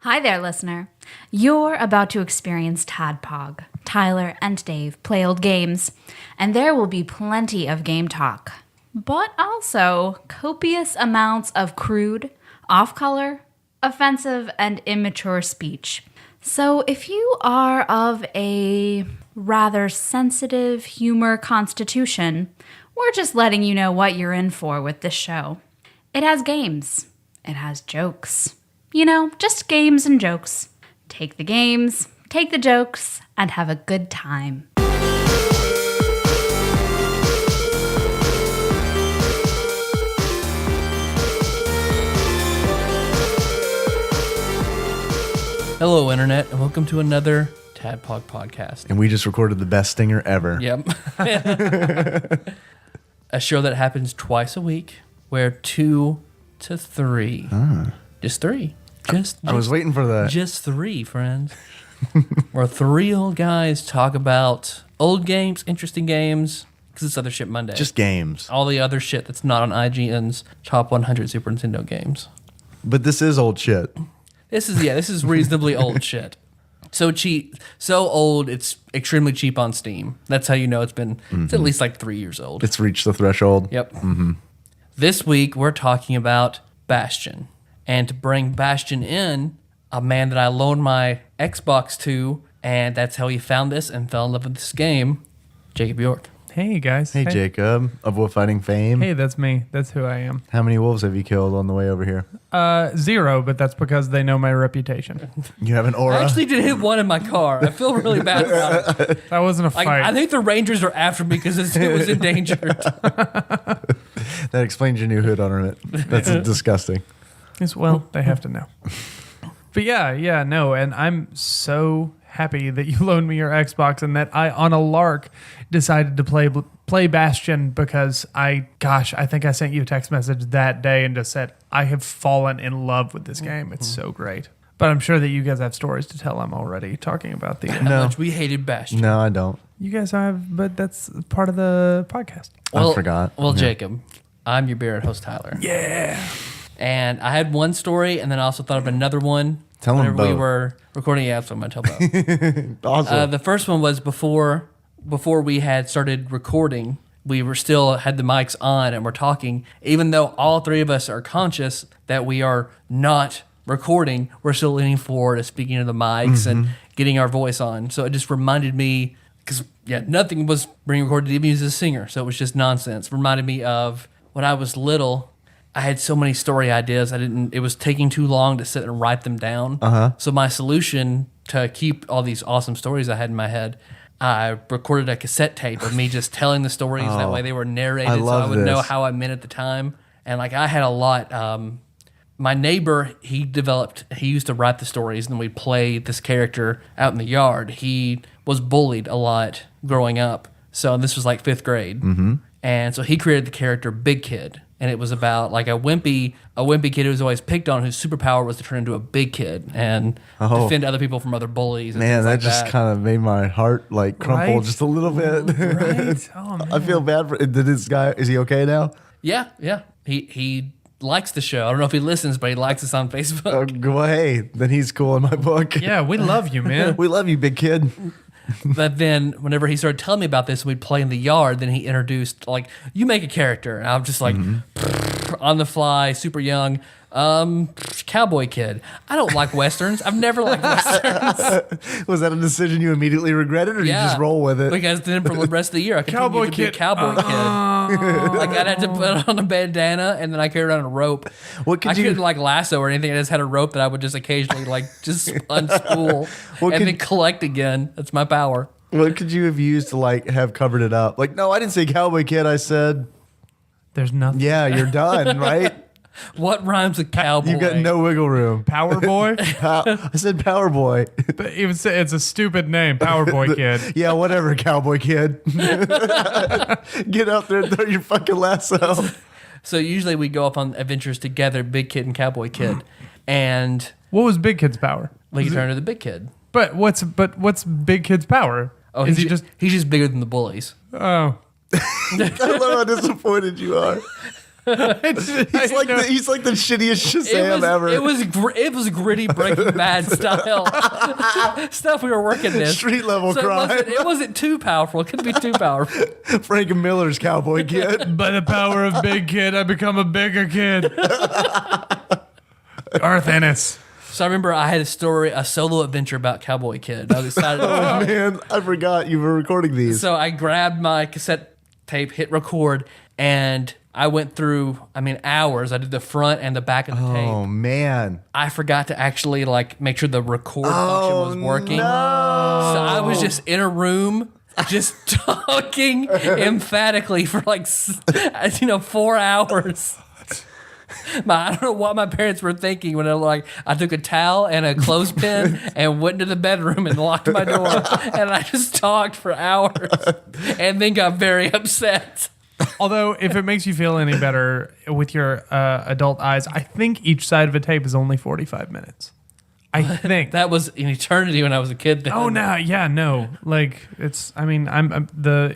Hi there, listener. You're about to experience TADPOG. Tyler and Dave play old games, and there will be plenty of game talk, but also copious amounts of crude, off-color, offensive, and immature speech. So if you are of a rather sensitive humor constitution, we're just letting you know what you're in for with this show. It has games. It has jokes. You know, just games and jokes. Take the games, take the jokes, and have a good time. Hello, Internet, and welcome to another TADPOG podcast. And we just recorded the best stinger ever. Yep. A show that happens twice a week, where 2 to 3. Just 3. I was waiting for the... Just 3, friends. Where 3 old guys talk about old games, interesting games, because it's other shit Monday. Just games. All the other shit that's not on IGN's Top 100 Super Nintendo games. But this is old shit. This is reasonably old shit. So cheap, so old, it's extremely cheap on Steam. That's how you know it's at least like 3 years old. It's reached the threshold. Yep. Mm-hmm. This week, we're talking about Bastion. And to bring Bastion in, a man that I loaned my Xbox to, and that's how he found this and fell in love with this game, Jacob York. Hey, guys. Hey, Jacob, of wolf fighting fame. Hey, that's me. That's who I am. How many wolves have you killed on the way over here? 0, but that's because they know my reputation. You have an aura? I actually did hit one in my car. I feel really bad about it. That wasn't a fight. I think the Rangers are after me because it was endangered. That explains your new hood ornament. That's disgusting. Well, they have to know. But yeah, no, and I'm so happy that you loaned me your Xbox and that I, on a lark, decided to play Bastion because I think I sent you a text message that day and just said, I have fallen in love with this game. It's so great. But I'm sure that you guys have stories to tell. I'm already talking about the... How much we hated Bastion. No, I don't. You guys have, but that's part of the podcast. I forgot. Well, yeah. Jacob, I'm your beer host, Tyler. Yeah. And I had one story, and then I also thought of another one. Tell them both. We were recording, so I'm going to tell both. Awesome. The first one was before we had started recording. We were still had the mics on, and we're talking. Even though all 3 of us are conscious that we are not recording, we're still leaning forward and speaking to the mics and getting our voice on. So it just reminded me, because nothing was being recorded, even as a singer, so it was just nonsense. Reminded me of when I was little. I had so many story ideas. It was taking too long to sit and write them down. So my solution to keep all these awesome stories I had in my head, I recorded a cassette tape of me just telling the stories. That way they were narrated, so I would know how I meant at the time. And like I had a lot. My neighbor, he used to write the stories, and we'd play this character out in the yard. He was bullied a lot growing up. So this was like 5th grade. And so he created the character Big Kid. And it was about like a wimpy kid who was always picked on, whose superpower was to turn into a big kid and defend other people from other bullies. And man, things that like just kind of made my heart like crumple just a little bit. Right? Oh, man. I feel bad for. Did this guy? Is he okay now? Yeah. He likes the show. I don't know if he listens, but he likes us on Facebook. Well, hey, then he's cool in my book. Yeah, we love you, man. We love you, big kid. But then whenever he started telling me about this, we'd play in the yard, then he introduced, like, you make a character. And I'm just like, on the fly, super young, cowboy kid. I don't like Westerns. I've never liked Westerns. Was that a decision you immediately regretted, or you just roll with it? Because then for the rest of the year, I continued to be a cowboy kid. Like, I'd have to put on a bandana, and then I carried around a rope. Couldn't, like, lasso or anything. I just had a rope that I would just occasionally, like, just unspool then collect again. That's my power. What could you have used to, like, have covered it up? Like, no, I didn't say cowboy kid. I said... There's nothing. Yeah, you're done, right? What rhymes with cowboy? You've got no wiggle room. Power Boy? I said Power Boy. Even say it's a stupid name, Power Boy Kid. Yeah, whatever, cowboy kid. Get out there and throw your fucking lasso. So usually we go up on adventures together, Big Kid and Cowboy Kid. And what was Big Kid's power? Like, you turn into the Big Kid. But what's Big Kid's power? Oh, he's just bigger than the bullies. Oh. I love how disappointed you are. He's like the shittiest Shazam ever. It was gritty Breaking Bad style stuff we were working this. Street level So crime. it wasn't too powerful. It couldn't be too powerful. Frank Miller's Cowboy Kid. By the power of Big Kid, I become a bigger kid. Garth Ennis. So I remember I had a solo adventure about Cowboy Kid. I was excited. Man, I forgot you were recording these. So I grabbed my cassette tape, hit record, and I went through, hours. I did the front and the back of the tape. Oh man. I forgot to actually make sure the record function was working. No. So I was just in a room just talking emphatically for 4 hours. I don't know what my parents were thinking when I took a towel and a clothespin and went into the bedroom and locked my door and I just talked for hours and then got very upset. Although, if it makes you feel any better with your adult eyes, I think each side of a tape is only 45 minutes. I think. That was an eternity when I was a kid then. Oh, no. Yeah, no. The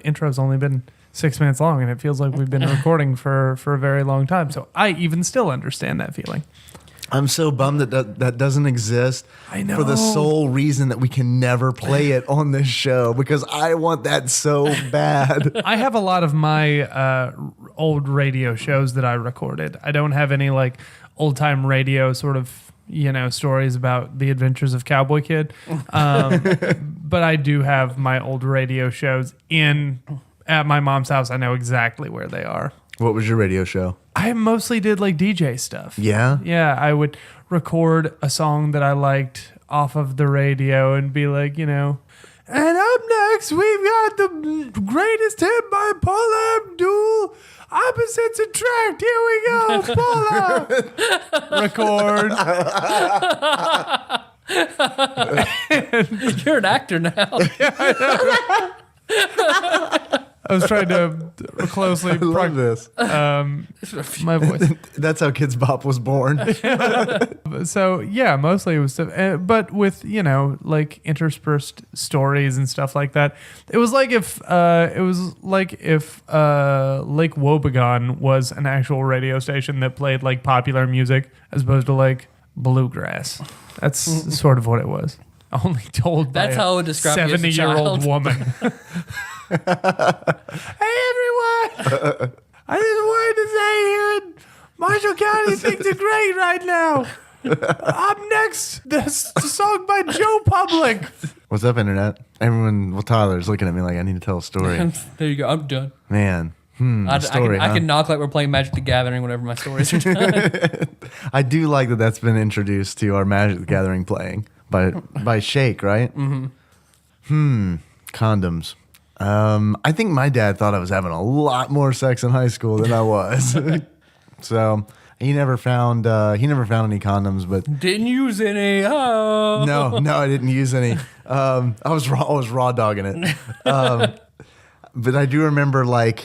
intro's only been 6 minutes long, and it feels like we've been recording for a very long time. So I even still understand that feeling. I'm so bummed that doesn't exist. I know. For the sole reason that we can never play it on this show, because I want that so bad. I have a lot of my old radio shows that I recorded. I don't have any old time radio sort of stories about the adventures of Cowboy Kid, but I do have my old radio shows at my mom's house. I know exactly where they are. What was your radio show? I mostly did DJ stuff. Yeah? Yeah, I would record a song that I liked off of the radio and be like, and up next we've got the greatest hit by Paula Abdul. Opposites attract. Here we go, Paula. Record. You're an actor now. I was trying to closely I love this. my voice. That's how Kids Bop was born. So yeah, mostly it was stuff, but with interspersed stories and stuff like that. It was like if Lake Wobegon was an actual radio station that played popular music as opposed to bluegrass. That's sort of what it was. Only told That's by how I a would describe you as a 70-year-old child. woman. Hey everyone! I just wanted to say here in Marshall County things are great right now. Up next, this song by Joe Public. What's up, Internet? Everyone, Tyler's looking at me like I need to tell a story. There you go. I'm done. Man. I can knock like we're playing Magic the Gathering whenever my stories are done. I do like that's been introduced to our Magic the Gathering playing by Shake, right? Mm-hmm. Condoms. I think my dad thought I was having a lot more sex in high school than I was. So he never found any condoms, but Didn't use any. Oh. no, I didn't use any. I was raw dogging it. But I do remember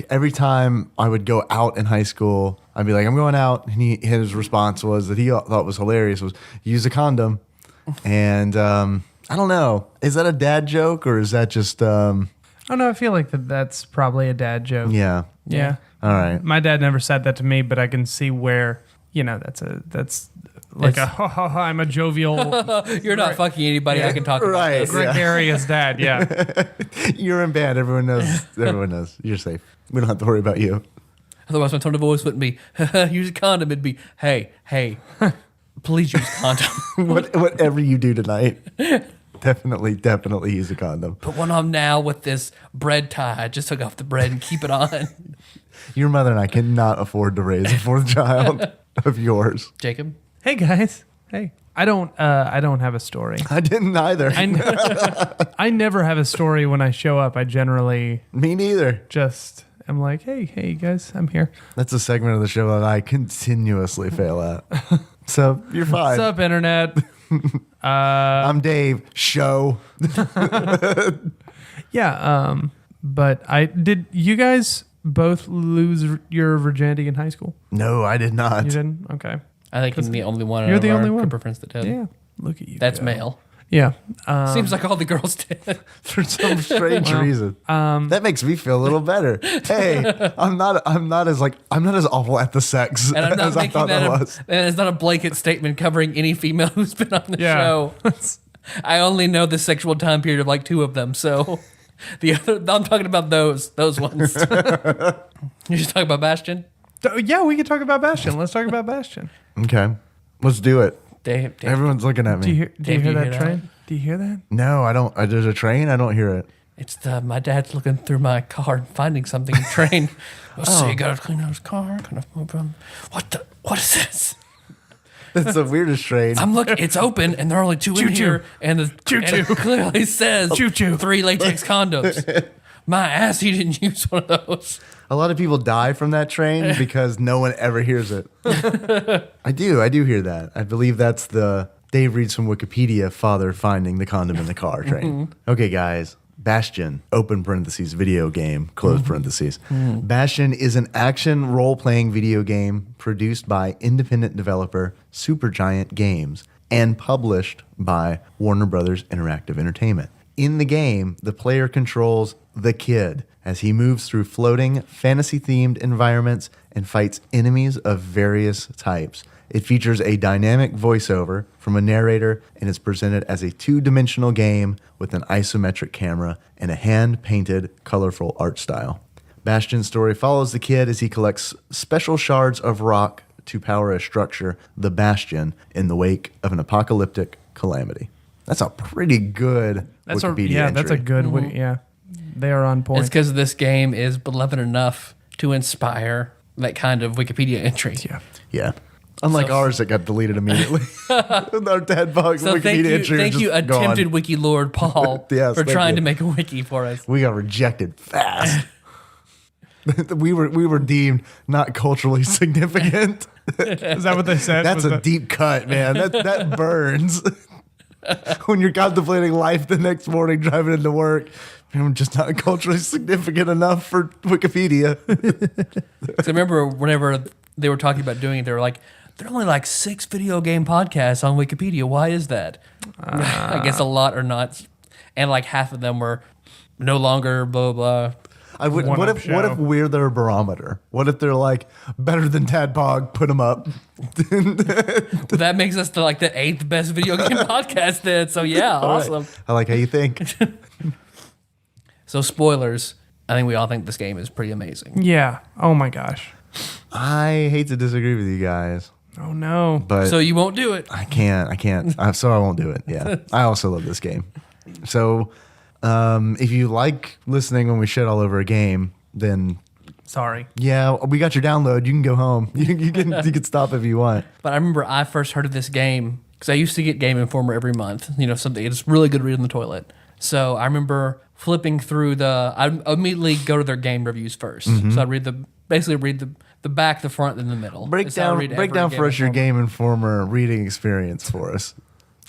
every time I would go out in high school, I'd be like, I'm going out. And his response was that he thought was hilarious was use a condom. And I don't know. Is that a dad joke or is that just... Oh no, I feel like that's probably a dad joke. Yeah. Yeah. All right. My dad never said that to me, but I can see where, that's I'm a jovial, You're not fucking anybody. I can talk about Right. this. gregarious dad. Yeah. You're in bed. Everyone knows. Everyone knows. You're safe. We don't have to worry about you. Otherwise, my tone of voice wouldn't be use a condom. It'd be hey, please use a condom. Whatever you do tonight, definitely use a condom. Put one on now with this bread tie. I just took off the bread and keep it on. Your mother and I cannot afford to raise a fourth child of yours. Jacob? Hey guys. Hey. I don't have a story. I didn't either. I never have a story when I show up. I generally Me neither. just am like, hey guys, I'm here. That's a segment of the show that I continuously fail at. So you're fine. What's up, internet? I'm Dave. Show. Yeah. But did you guys both lose your virginity in high school? No, I did not. You didn't? Okay. I think he's the only one. You're the only one. Group of friends that did. Yeah. Look at you. That's go. male. Yeah. Seems like all the girls did. For some strange reason. That makes me feel a little better. Hey, I'm not as awful at the sex And I'm not as I making thought that I a, was. and it's not a blanket statement covering any female who's been on the Yeah. show. I only know the sexual time period of like 2 of them, so the other I'm talking about those ones. You just talking about Bastion? Yeah, we can talk about Bastion. Let's talk about Bastion. Okay, let's do it. Damn. Everyone's looking at me. Do you Dave, hear do you that hear train? Do you hear that? No, I don't. There's a train. I don't hear it. It's my dad's looking through my car and finding something in the train. So you gotta clean out his car, kind of move on. What is this? That's the weirdest train. I'm looking, it's open and there are only 2 in here and and it clearly says Choo-choo. 3 latex condoms. My ass, he didn't use one of those. A lot of people die from that train because no one ever hears it. I do hear that. I believe that's the Dave reads from Wikipedia, father finding the condom in the car train. Okay, guys. Bastion, open parentheses, video game, close parentheses. Bastion is an action role-playing video game produced by independent developer Supergiant Games and published by Warner Brothers Interactive Entertainment. In the game, the player controls the kid as he moves through floating, fantasy-themed environments and fights enemies of various types. It features a dynamic voiceover from a narrator and is presented as a 2-dimensional game with an isometric camera and a hand-painted, colorful art style. Bastion's story follows the kid as he collects special shards of rock to power a structure, the Bastion, in the wake of an apocalyptic calamity. That's a pretty good Wikipedia entry. That's a good way. Yeah, they are on point. It's because this game is beloved enough to inspire that kind of Wikipedia entry. Yeah. Unlike ours that got deleted immediately. Our TADPOG So Wikipedia entry thank is you, just attempted gone. Wiki Lord Paul, Yes, for thank trying you. to make a wiki for us. We got rejected fast. we were deemed not culturally significant. Is that what they said? That's Was a that- deep cut, man. That burns. When you're contemplating life the next morning driving into work, man, I'm just not culturally significant enough for Wikipedia. So remember whenever they were talking about doing it, they were like, there are only like 6 video game podcasts on Wikipedia. Why is that? I guess a lot are not. And like half of them were no longer blah, blah. I would. One What up if show. we're their barometer? What if they're like better than TADPOG? Put them up. That makes us the 8th best video game podcast then. So yeah, awesome. I like how you think. So spoilers. I think we all think this game is pretty amazing. Yeah. Oh my gosh. I hate to disagree with you guys, Oh no. but So you won't do it. I can't. So I won't do it. Yeah. I also love this game. So if you like listening when we shit all over a game, then Sorry. yeah, we got your download. You can go home. You can stop if you want. But I remember I first heard of this game because I used to get Game Informer every month. You know, something it's really good to read in the toilet. So I remember flipping through I immediately go to their game reviews first. So I read the back, the front, and the middle. Break That's how I down read every for us your Informer. Game Informer reading experience for us.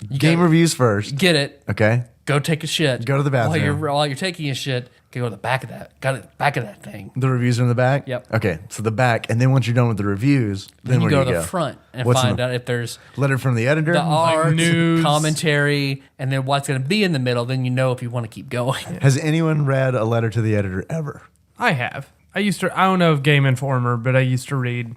You Game gotta reviews first. Get it. Okay. Go take a shit. Go to the bathroom. While you're taking a shit, go to the back of that. Got it. Back of that thing. The reviews are in the back? Yep. Okay, so the back, and then once you're done with the reviews, then Then you where go do to you the front and What's in find the- out if there's Letter from the editor? the art, news. commentary, and then what's going to be in the middle. Then you know if you want to keep going. Has anyone read a letter to the editor ever? I have. I don't know if Game Informer, but I used to read.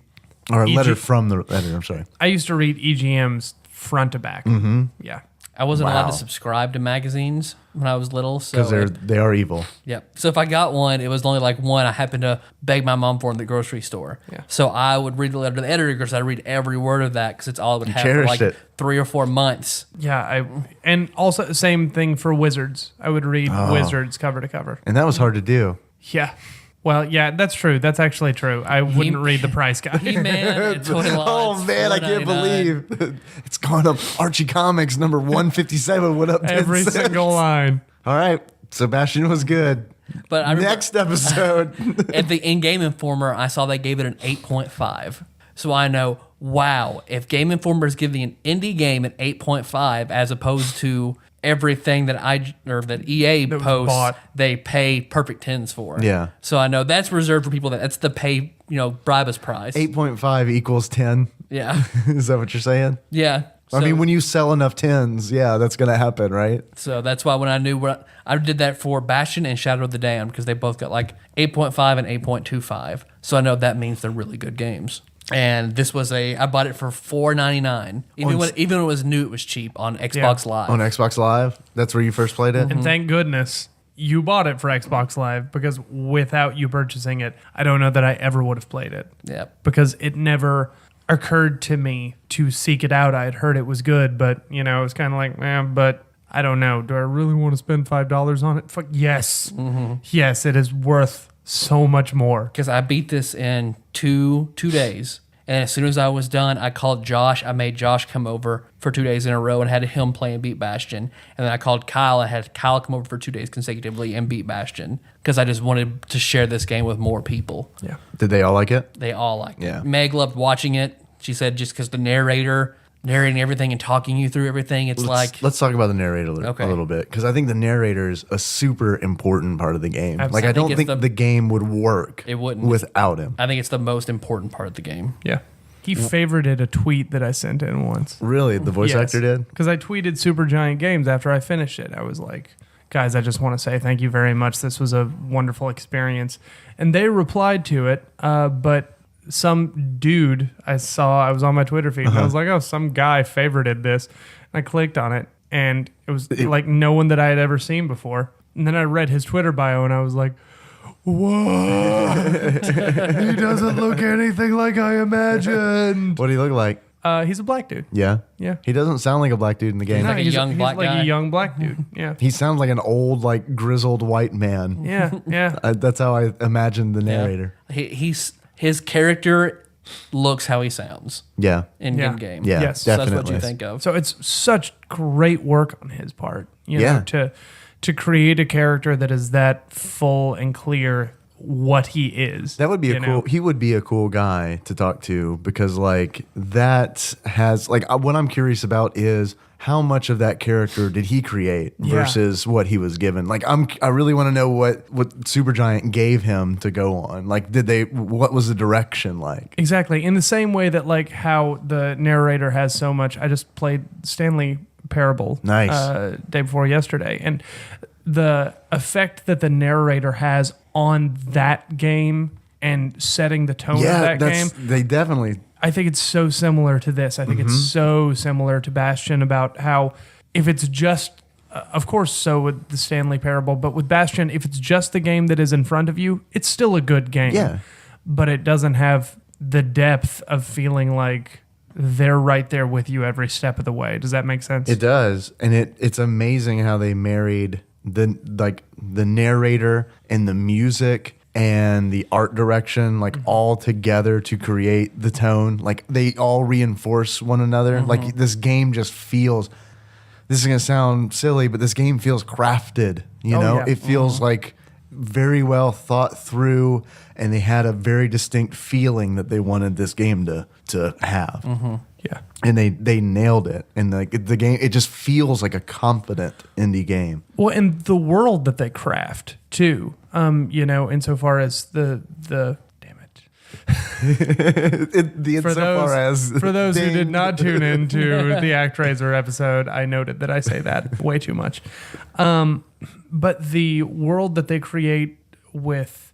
Or a letter EG from the editor, I'm sorry. I used to read EGM's front to back. Mm-hmm. Yeah. I wasn't allowed Wow. to subscribe to magazines when I was little, so Because they are evil. yep. So if I got one, it was only like one I happened to beg my mom for in the grocery store. Yeah. So I would read the letter to the editor because I read every word of that because it's all it would have for cherished like it. 3 or 4 months. Yeah. And also same thing for Wizards. I would read Wizards cover to cover. And that was hard to do. Yeah. Well, yeah, that's true. That's actually true. I wouldn't read the price guide. He-Man and Toy Lots, Oh man, I can't $4.99. believe it's gone up. Archie Comics number 157 went up 10 Every cents. single line. All right, Sebastian was good. But I remember Next episode. at the in-game Informer, I saw they gave it an 8.5. So I know, wow, if Game Informer is giving an indie game an 8.5 as opposed to everything that EA was posts, bought. they pay perfect tens for. Yeah. So I know that's reserved for people that's the bribe us prize. 8.5 equals 10. Yeah. Is that what you're saying? Yeah. I mean, when you sell enough tins, yeah, that's going to happen, right? So that's why when I knew what I did that for Bastion and Shadow of the Damned, because they both got like 8.5 and 8.25. So I know that means they're really good games. And this was I bought it for $4.99. Even when it was new, it was cheap on Xbox Live. On Xbox Live? That's where you first played it? And thank goodness you bought it for Xbox Live, because without you purchasing it, I don't know that I ever would have played it. Yeah. Because it never occurred to me to seek it out. I had heard it was good, but it was kind of like, but I don't know. Do I really want to spend $5 on it? Fuck yes. Yes, it is worth so much more. Because I beat this in two days. And as soon as I was done, I called Josh. I made Josh come over for 2 days in a row and had him play and beat Bastion. And then I called Kyle. I had Kyle come over for 2 days consecutively and beat Bastion, because I just wanted to share this game with more people. Yeah. Did they all like it? They all liked Yeah. it. Meg loved watching it. She said just because the narrator narrating everything and talking you through everything, it's Let's talk about the narrator a little bit, because I think the narrator is a super important part of the game. Absolutely. Like, I don't think the game would work without him. I think it's the most important part of the game. Yeah. He favorited a tweet that I sent in once. Really? The voice actor did? Because I tweeted Supergiant Games after I finished it. I was like, guys, I just want to say thank you very much. This was a wonderful experience. And they replied to it, but some dude I was on my Twitter feed, and I was like, oh, some guy favorited this. And I clicked on it, and it was like no one that I had ever seen before. And then I read his Twitter bio, and I was like, whoa, he doesn't look anything like I imagined. What do you look like? He's a black dude. Yeah? Yeah. He doesn't sound like a black dude in the game. like a young black like guy. a young black dude. Yeah. He sounds like an old, like, grizzled white man. Yeah. Yeah. That's how I imagine the narrator. His character looks how he sounds Yeah. in game. Yeah, Yes. So that's definitely. what you think of. So it's such great work on his part, Yeah. to create a character that is that full and clear what he is. That would be he would be a cool guy to talk to, because like that has like what I'm curious about is how much of that character did he create versus what he was given. Like I really want to know what Supergiant gave him to go on. Like what was the direction like? Exactly. In the same way that like how the narrator has so much. I just played Stanley Parable day before yesterday, and the effect that the narrator has on that game and setting the tone of that game. They definitely. I think it's so similar to this. I think it's so similar to Bastion, about how if it's just, of course, so with the Stanley Parable, but with Bastion, if it's just the game that is in front of you, it's still a good game. Yeah. But it doesn't have the depth of feeling like they're right there with you every step of the way. Does that make sense? It does, and it's amazing how they married the narrator and the music and the art direction all together to create the tone. Like they all reinforce one another. Like this game just feels. This is gonna sound silly, but this game feels crafted. It feels like very well thought through, and they had a very distinct feeling that they wanted this game to have. Yeah. And they nailed it. And the game, it just feels like a confident indie game. Well, and the world that they craft too. Insofar as the damn it. For those who did not tune into the ActRaiser episode, I noted that I say that way too much. But the world that they create with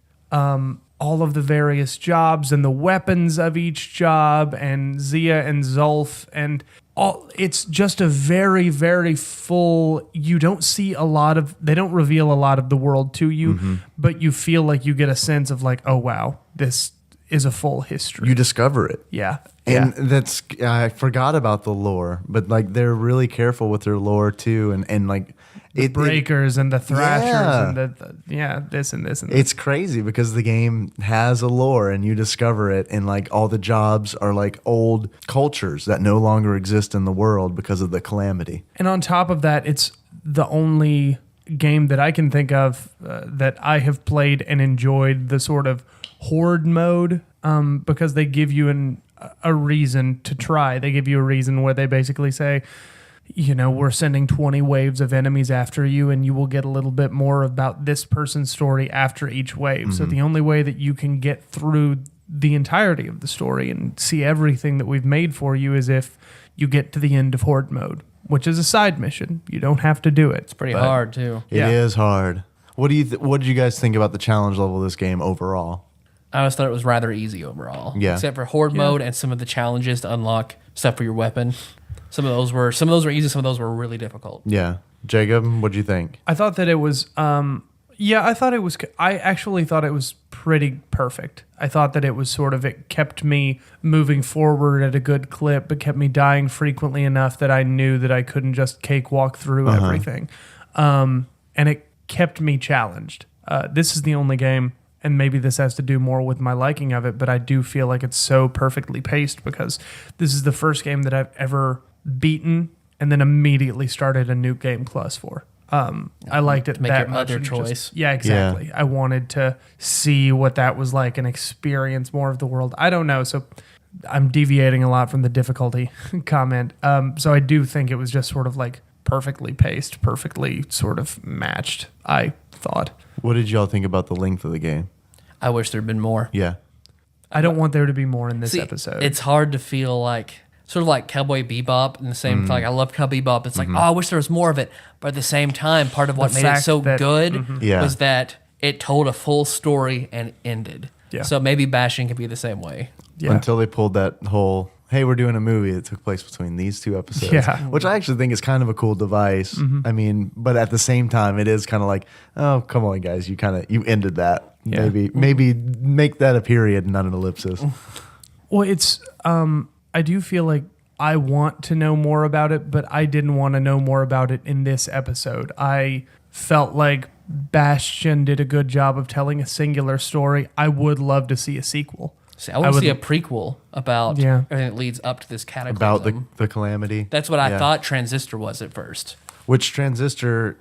all of the various jobs and the weapons of each job, and Zia and Zulf, and all, it's just a very, very full. You don't see they don't reveal a lot of the world to you, but you feel like you get a sense of like, oh wow, this is a full history. You discover it. Yeah. And I forgot about the lore, but they're really careful with their lore too, and the breakers and the thrashers and this and this and this. It's crazy because the game has a lore and you discover it, and all the jobs are old cultures that no longer exist in the world because of the calamity. And on top of that, it's the only game that I can think of that I have played and enjoyed the sort of horde mode, because they give you a reason to try. They give you a reason where they basically say, we're sending 20 waves of enemies after you, and you will get a little bit more about this person's story after each wave. So the only way that you can get through the entirety of the story and see everything that we've made for you is if you get to the end of Horde mode, which is a side mission. You don't have to do it. It's pretty hard too. It is hard. What did you guys think about the challenge level of this game overall? I always thought it was rather easy overall. Yeah. Except for Horde mode and some of the challenges to unlock stuff for your weapon. Some of those were easy, some of those were really difficult. Yeah. Jacob, what do you think? I thought that it was, I actually thought it was pretty perfect. I thought that it was it kept me moving forward at a good clip, but kept me dying frequently enough that I knew that I couldn't just cakewalk through everything. And it kept me challenged. This is the only game, and maybe this has to do more with my liking of it, but I do feel like it's so perfectly paced because this is the first game that I've ever beaten and then immediately started a new game plus for. I liked it to make that your much. other choice. Yeah, exactly. I wanted to see what that was like and experience more of the world. I don't know, so I'm deviating a lot from the difficulty comment. So I do think it was just perfectly paced, perfectly matched, I thought. What did y'all think about the length of the game? I wish there'd been more. Yeah. I don't want there to be more in this See, episode. It's hard to feel like Cowboy Bebop in the same I love Cowboy Bebop. It's like, I wish there was more of it. But at the same time, part of what made it so good was that it told a full story and ended. Yeah. So maybe Bastion can be the same way. Yeah. Until they pulled that whole, hey, we're doing a movie that took place between these two episodes. Yeah. Which I actually think is kind of a cool device. I mean, but at the same time, it is kind of like, oh, come on, guys. You ended that. Yeah. Maybe make that a period, not an ellipsis. Well, it's I do feel like I want to know more about it, but I didn't want to know more about it in this episode. I felt like Bastion did a good job of telling a singular story. I would love to see a sequel. See, I want to see a prequel about everything that leads up to this cataclysm. About the calamity. That's what I thought Transistor was at first. Which Transistor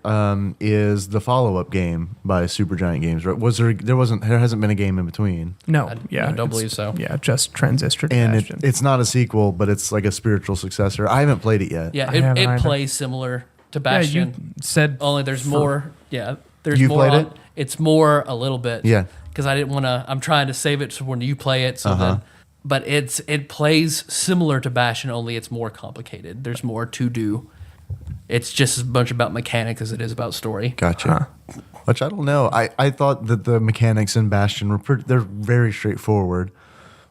is the follow-up game by Supergiant Games, right? There hasn't been a game in between. No, I don't believe so. Yeah, just Transistor to And Bastion. it's not a sequel, but it's like a spiritual successor. I haven't played it yet. Yeah, I haven't it either. plays similar to Yeah, Bastion. you said Only there's more. Yeah, there's You more. played it? It's more a little bit. Yeah. Because I didn't want to. I'm trying to save it for when you play it. So then, but it plays similar to Bastion, only it's more complicated. There's more to do. It's just as much about mechanics as it is about story. Gotcha. Which I don't know. I thought that the mechanics in Bastion they're very straightforward.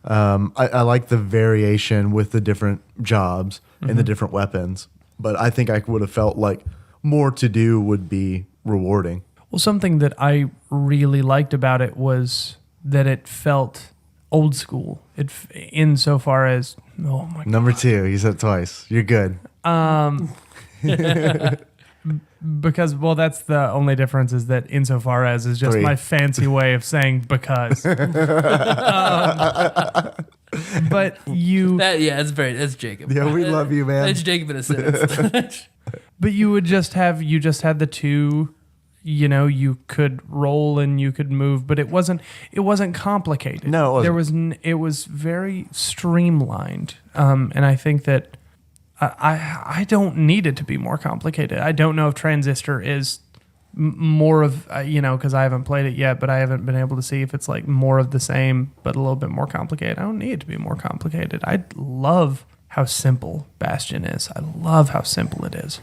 I like the variation with the different jobs and the different weapons, but I think I would have felt like more to do would be rewarding. Well, something that I really liked about it was that it felt old school. Insofar as Number 2, you said it twice. You're good. Because that's the only difference is that insofar as is just 3. my fancy way of saying because. But you, That's Jacob. Yeah, we love you, man. That's Jacob in a sentence. but you would just have had the two. You could roll and you could move, but it wasn't complicated. No, it wasn't. It was very streamlined, and I think that I don't need it to be more complicated. I don't know if Transistor is more of because I haven't played it yet, but I haven't been able to see if it's like more of the same but a little bit more complicated. I don't need it to be more complicated. I love how simple Bastion is. I love how simple it is.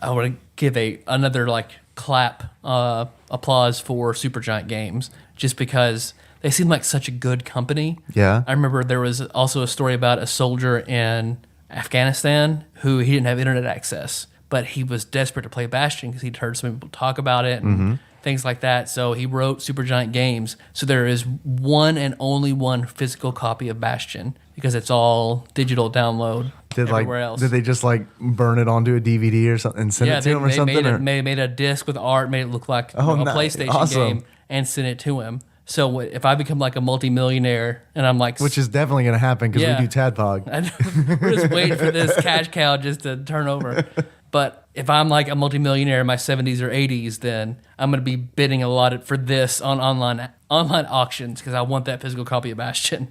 I want to give another clap applause for Supergiant Games just because they seem like such a good company. Yeah. I remember there was also a story about a soldier in Afghanistan who he didn't have internet access, but he was desperate to play Bastion because he'd heard some people talk about it and things like that. So he wrote Supergiant Games. So there is one and only one physical copy of Bastion because it's all digital download everywhere else. Did they just burn it onto a DVD or something and send it to him or something? They made a disc with art, made it look like a PlayStation awesome. game, and sent it to him. So if I become a multimillionaire and I'm which is definitely going to happen because we do TADPOG. we're just waiting for this cash cow just to turn over. But if I'm a multimillionaire in my 70s or 80s, then I'm going to be bidding a lot for this on online auctions because I want that physical copy of Bastion.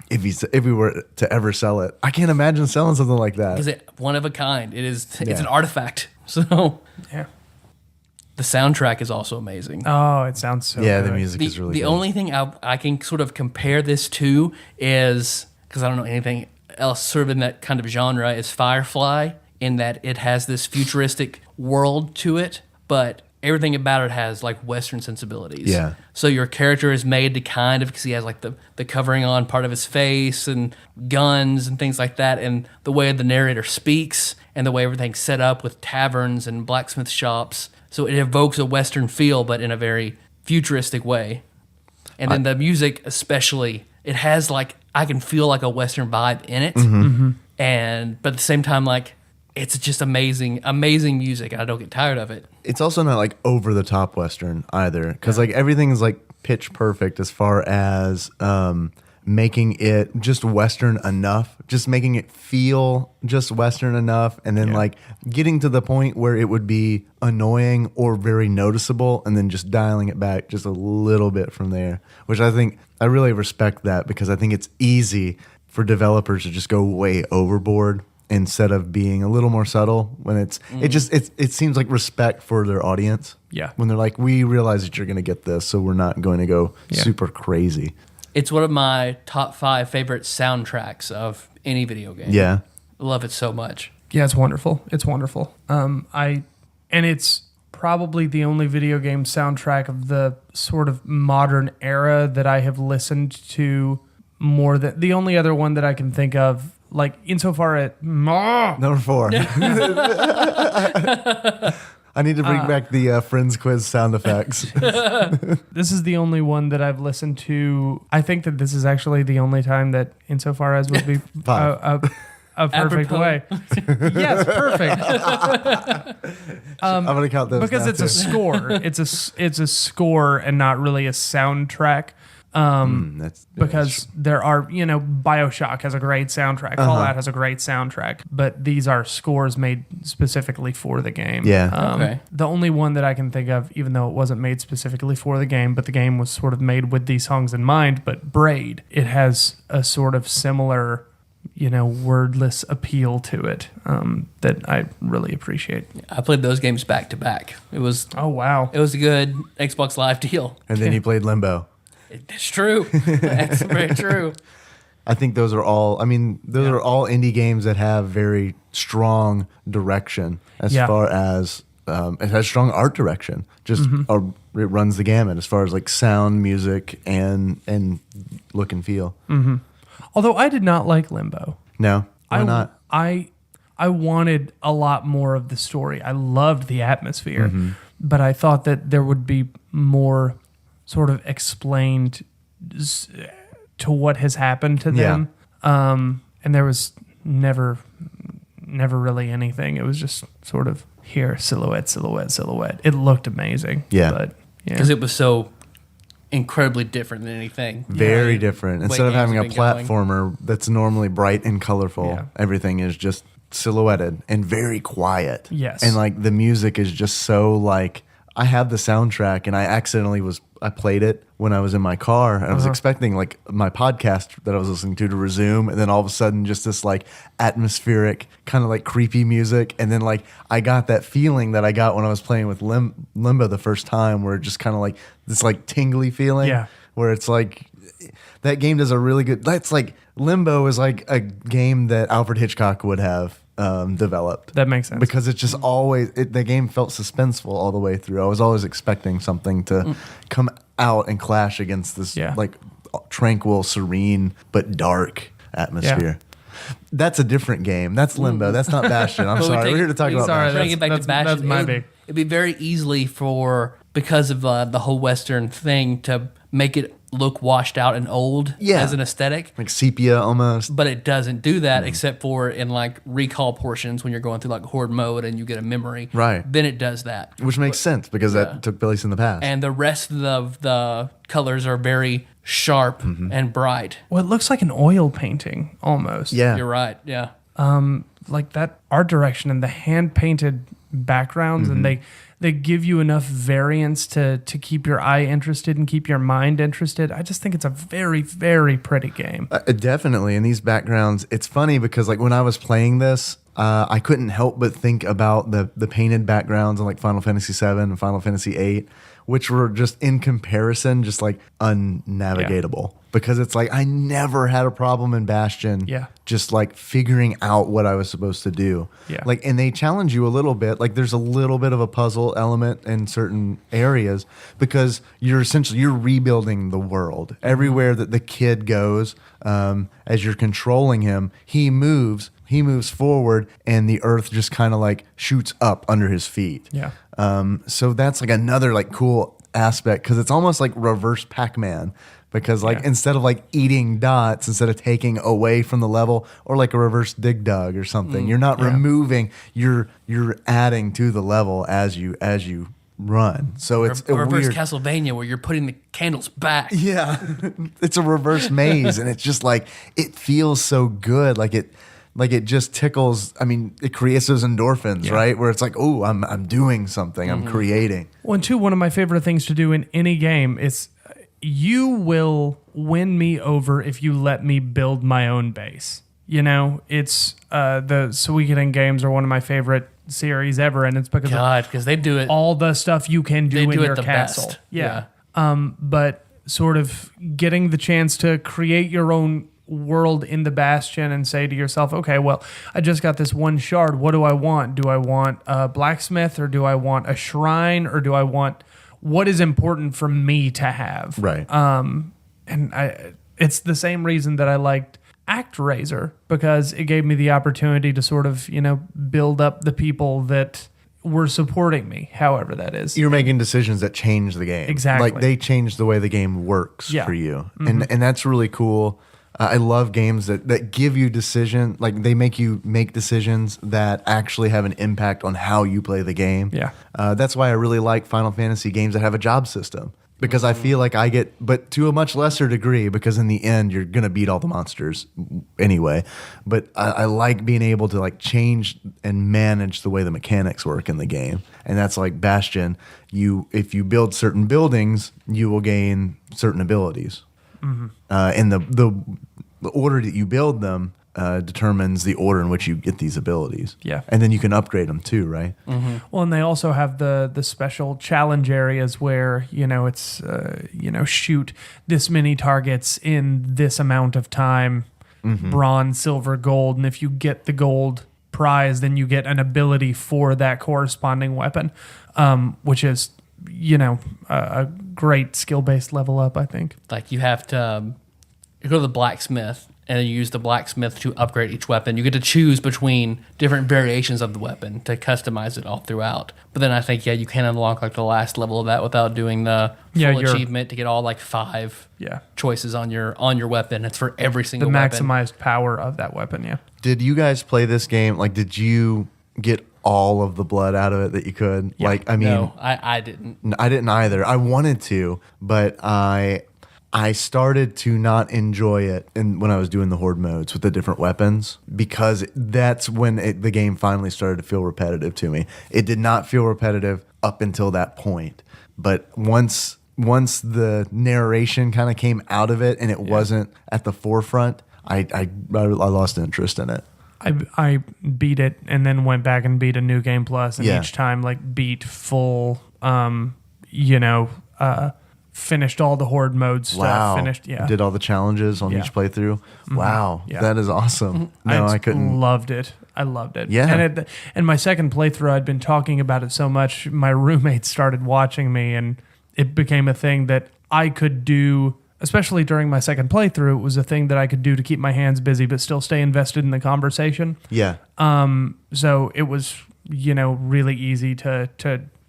If we were to ever sell it, I can't imagine selling something like that. Because it's one of a kind. It's an artifact. So Yeah. the soundtrack is also amazing. Oh, it sounds so Yeah, good. the music is really the good. only thing I can sort of compare this to is because I don't know anything else sort of in that kind of genre is Firefly, in that it has this futuristic world to it, but everything about it has like Western sensibilities. Yeah. So your character is made to kind of, because he has like the covering on part of his face and guns and things like that, and the way the narrator speaks and the way everything's set up with taverns and blacksmith shops. So it evokes a Western feel, but in a very futuristic way. And then the music especially, it has like, I can feel like a Western vibe in it. And but at the same time, like, it's just amazing music, and I don't get tired of it. It's also not like over the top Western either, because like everything is like pitch perfect as far as making it just Western enough, just making it feel just Western enough, and then like getting to the point where it would be annoying or very noticeable, and then just dialing it back just a little bit from there, which I think I really respect that, because I think it's easy for developers to just go way overboard instead of being a little more subtle when it seems like respect for their audience. Yeah. When they're like, we realize that you're going to get this, so we're not going to go super crazy. It's one of my top 5 favorite soundtracks of any video game. Yeah. I love it so much. Yeah, it's wonderful. It's wonderful. And it's probably the only video game soundtrack of the sort of modern era that I have listened to more than the only other one that I can think of. Like, insofar as... Number 4. I need to bring back the Friends quiz sound effects. This is the only one that I've listened to. I think that this is actually the only time that insofar as would be a perfect Apropos. way. Yes, perfect. I'm going to count those Because down, it's a too. score. It's a score and not really a soundtrack. Because there are, Bioshock has a great soundtrack. Fallout has a great soundtrack, but these are scores made specifically for the game. Yeah. Okay. The only one that I can think of, even though it wasn't made specifically for the game, but the game was sort of made with these songs in mind, but Braid, it has a sort of similar, wordless appeal to it that I really appreciate. I played those games back to back. It was Oh, wow. a good Xbox Live deal. And then you played Limbo. It's true. That's very true. I think those are all all indie games that have very strong direction as far as it has strong art direction. Just it runs the gamut as far as like sound, music, and look and feel. Although I did not like Limbo. No, why not? I wanted a lot more of the story. I loved the atmosphere, but I thought that there would be more sort of explained to what has happened to them. And there was never really anything. It was just sort of here, silhouette, silhouette, silhouette. It looked amazing. Yeah. But Because it was so incredibly different than anything. Very different. way Instead of games having a have been going. platformer that's normally bright and colorful, everything is just silhouetted and very quiet. Yes. And like the music is just so like, I have the soundtrack and I played it when I was in my car and I was expecting like my podcast that I was listening to resume, and then all of a sudden just this like atmospheric kind of like creepy music, and then like I got that feeling that I got when I was playing with Limbo the first time, where it just kind of like this like tingly feeling, where it's like that game does a really good. That's like Limbo is like a game that Alfred Hitchcock would have developed. that makes sense. Because it's just always the game felt suspenseful all the way through. I was always expecting something to come out and clash against this like tranquil, serene but dark atmosphere. That's a different game. That's Limbo. That's not Bastion. I'm But sorry. We're here to talk about Bastion. Bring it back to that's Bastion. my big. It'd be very easily because of the whole Western thing to make it look washed out and old as an aesthetic. Like sepia almost. But it doesn't do that except for in like recall portions when you're going through like horde mode and you get a memory. Right. Then it does that. Which makes sense because that took place in the past. And the rest of the colors are very sharp and bright. Well, it looks like an oil painting almost. Yeah. You're right. Yeah. Like that art direction and the hand painted backgrounds, and they give you enough variance to keep your eye interested and keep your mind interested. I just think it's a very, very pretty game. Definitely. In these backgrounds, it's funny because like when I was playing this, I couldn't help but think about the painted backgrounds in like Final Fantasy VII and Final Fantasy VIII, which were just in comparison, just like unnavigatable. because it's like I never had a problem in Bastion. Yeah. Just like figuring out what I was supposed to do. Yeah. Like, and they challenge you a little bit. Like there's a little bit of a puzzle element in certain areas because you're rebuilding the world. Everywhere that the kid goes, as you're controlling him, he moves forward and the earth just kind of like shoots up under his feet. Yeah. So that's like another like cool aspect because it's almost like reverse Pac-Man because like instead of like eating dots, instead of taking away from the level or like a reverse Dig Dug or something, you're not removing, you're adding to the level as you run. So it's or reverse weird. Castlevania where you're putting the candles back. Yeah, it's a reverse maze, and it's just like it feels so good. Like it just tickles. I mean, it creates those endorphins, right? Where it's like, oh, I'm doing something. I'm creating. Well, and two, one of my favorite things to do in any game is you will win me over if you let me build my own base. You know, it's the Suikoden games are one of my favorite series ever, and it's because they do it. all the stuff you can do in your the castle. best. Yeah. But sort of getting the chance to create your own world in the Bastion and say to yourself, okay, well, I just got this one shard. What do I want? Do I want a blacksmith, or do I want a shrine, or do I want what is important for me to have? Right. It's the same reason that I liked ActRaiser, because it gave me the opportunity to sort of, build up the people that were supporting me, however that is. You're making decisions that change the game. Exactly. Like they change the way the game works for you. And that's really cool. I love games that give you decision, like they make you make decisions that actually have an impact on how you play the game. Yeah. That's why I really like Final Fantasy games that have a job system. Because I feel like but to a much lesser degree, because in the end you're gonna beat all the monsters anyway. But I like being able to like change and manage the way the mechanics work in the game, and that's like Bastion. If you build certain buildings, you will gain certain abilities, and the order that you build them determines the order in which you get these abilities. Yeah. And then you can upgrade them too, right? Well, and they also have the special challenge areas where, it's, shoot this many targets in this amount of time, bronze, silver, gold. And if you get the gold prize, then you get an ability for that corresponding weapon, which is, a great skill-based level up, I think. Like you have to you go to the blacksmith and you use the blacksmith to upgrade each weapon. You get to choose between different variations of the weapon to customize it all throughout. But then I think, you can unlock like the last level of that without doing the full achievement to get all like 5 choices on your weapon. It's for every single weapon. Maximized power of that weapon, yeah. Did you guys play this game? Like, did you get all of the blood out of it that you could? Yeah. Like, I mean, No, I didn't. I didn't either. I wanted to, but I started to not enjoy it when I was doing the horde modes with the different weapons, because that's when the game finally started to feel repetitive to me. It did not feel repetitive up until that point, but once the narration kind of came out of it and it wasn't at the forefront, I lost interest in it. I beat it and then went back and beat a new game plus, and each time like beat full, finished all the horde mode stuff. Wow. Finished, Did all the challenges on each playthrough. Wow. Yeah. That is awesome. No, I couldn't. Loved it. I loved it. Yeah. And my second playthrough, I'd been talking about it so much, my roommates started watching me, and it became a thing that I could do, especially during my second playthrough. It was a thing that I could do to keep my hands busy but still stay invested in the conversation. Yeah. So it was, really easy to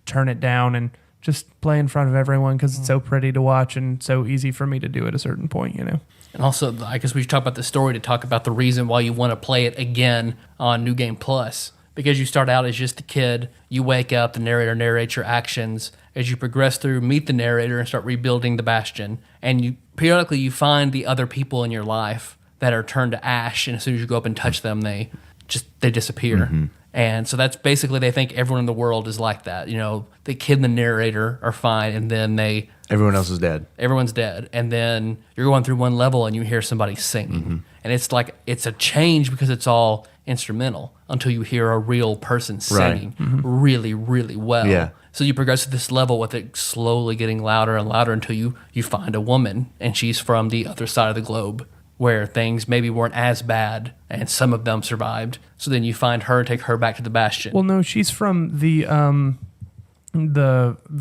turn it down and just play in front of everyone, because it's so pretty to watch and so easy for me to do at a certain point, And also, I guess we should talk about the story to talk about the reason why you want to play it again on New Game Plus. Because you start out as just a kid, you wake up, the narrator narrates your actions. As you progress through, meet the narrator and start rebuilding the Bastion. And you periodically you find the other people in your life that are turned to ash, and as soon as you go up and touch them, they disappear. And so that's basically, they think everyone in the world is like that. The kid and the narrator are fine, and then everyone else is dead. Everyone's dead. And then you're going through one level and you hear somebody singing. and it's like it's a change because it's all instrumental until you hear a real person singing really, really well. Yeah. So you progress to this level with it slowly getting louder and louder until you find a woman, and she's from the other side of the globe where things maybe weren't as bad and some of them survived. So then you find her, take her back to the Bastion. Well, no, she's from the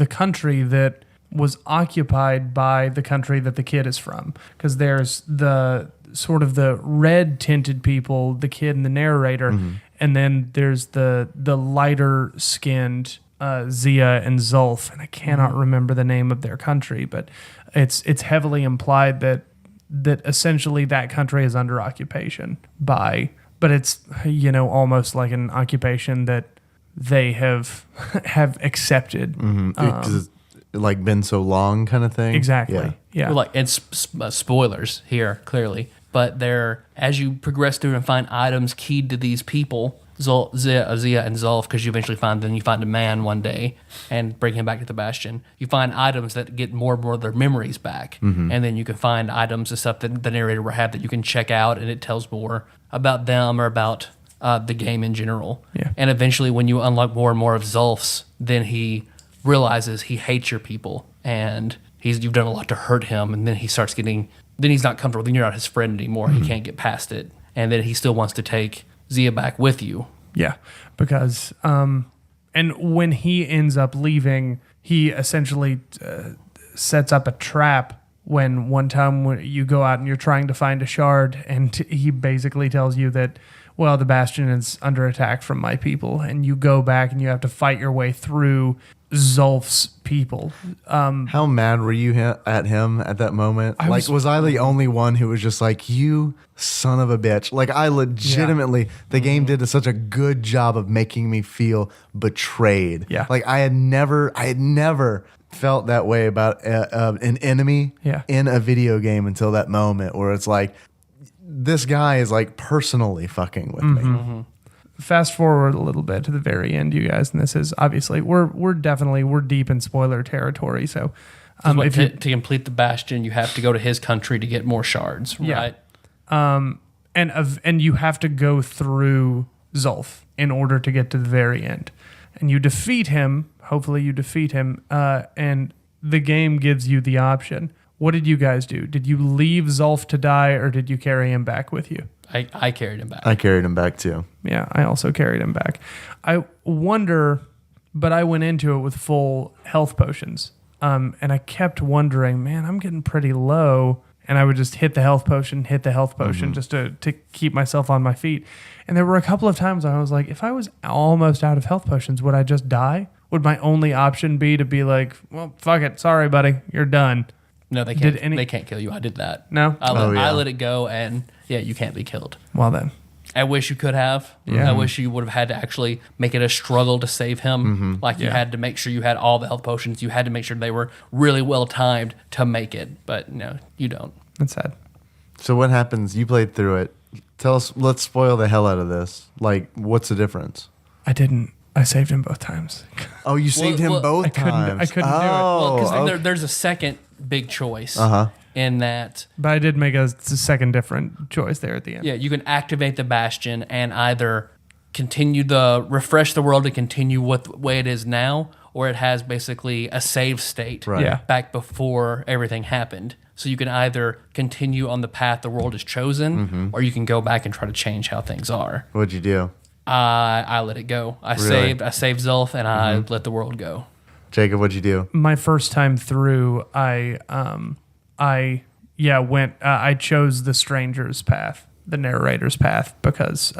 country that was occupied by the country that the kid is from, because there's the sort of the red tinted people, the kid and the narrator, and then there's the lighter skinned Zia and Zulf, and I cannot remember the name of their country, but it's heavily implied that essentially that country is under occupation by, but it's almost like an occupation that they have accepted. Because it's like been so long kind of thing. Exactly. Yeah. Well, and spoilers here, clearly. But as you progress through and find items keyed to these people, Zia and Zulf, because you eventually find a man one day and bring him back to the Bastion. You find items that get more and more of their memories back. And then you can find items and stuff that the narrator will have that you can check out, and it tells more about them or about the game in general. Yeah. And eventually when you unlock more and more of Zulf's, then he realizes he hates your people, and you've done a lot to hurt him, and then he starts getting... Then he's not comfortable. Then you're not his friend anymore. He can't get past it. And then he still wants to take Zia back with you. Yeah, because and when he ends up leaving, he essentially sets up a trap. When one time when you go out and you're trying to find a shard, and he basically tells you that, well, the Bastion is under attack from my people, and you go back and you have to fight your way through Zulf's people. How mad were you at him at that moment? Was I the only one who was just like, you son of a bitch? Like, I legitimately, the game did such a good job of making me feel betrayed. Yeah. Like, I had never felt that way about an enemy in a video game until that moment where it's like, this guy is like personally fucking with me. Fast forward a little bit to the very end, you guys, and this is obviously we're deep in spoiler territory. So, To complete the Bastion, you have to go to his country to get more shards, right? And you have to go through Zulf in order to get to the very end, and you defeat him. Hopefully, you defeat him, and the game gives you the option. What did you guys do? Did you leave Zulf to die, or did you carry him back with you? I carried him back. I carried him back too. Yeah, I also carried him back. I wonder, but I went into it with full health potions. And I kept wondering, man, I'm getting pretty low. And I would just hit the health potion just to keep myself on my feet. And there were a couple of times I was like, if I was almost out of health potions, would I just die? Would my only option be to be like, well, fuck it. Sorry, buddy. You're done. No, they can't. They can't kill you. I did that. No? I let it go, and you can't be killed. Well then. I wish you could have. Yeah. I wish you would have had to actually make it a struggle to save him. Like you had to make sure you had all the health potions. You had to make sure they were really well timed to make it. But no, you don't. That's sad. So what happens? You played through it. Tell us. Let's spoil the hell out of this. Like, what's the difference? I didn't. I saved him both times. Oh, you saved him both times. I couldn't do it. Well, because there's a second big choice in that. But I did make a second different choice there at the end. Yeah, you can activate the Bastion and either refresh the world to continue what the way it is now, or it has basically a save state back before everything happened. So you can either continue on the path the world has chosen, or you can go back and try to change how things are. What'd you do? I let it go. I saved Zulf, and I let the world go. Jacob, what'd you do? My first time through, I chose the stranger's path, the narrator's path, because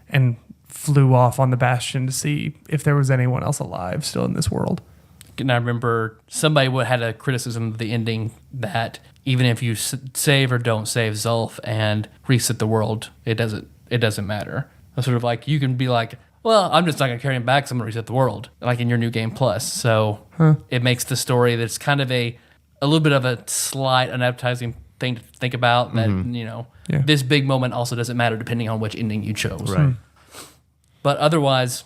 and flew off on the Bastion to see if there was anyone else alive still in this world. And I remember somebody had a criticism of the ending that even if you save or don't save Zulf and reset the world, it doesn't matter. It's sort of like you can be like, well, I'm just not going to carry him back, so I'm going to reset the world, like in your New Game Plus. So it makes the story that's kind of a little bit of a slight, unappetizing thing to think about. That this big moment also doesn't matter depending on which ending you chose. Right. But otherwise,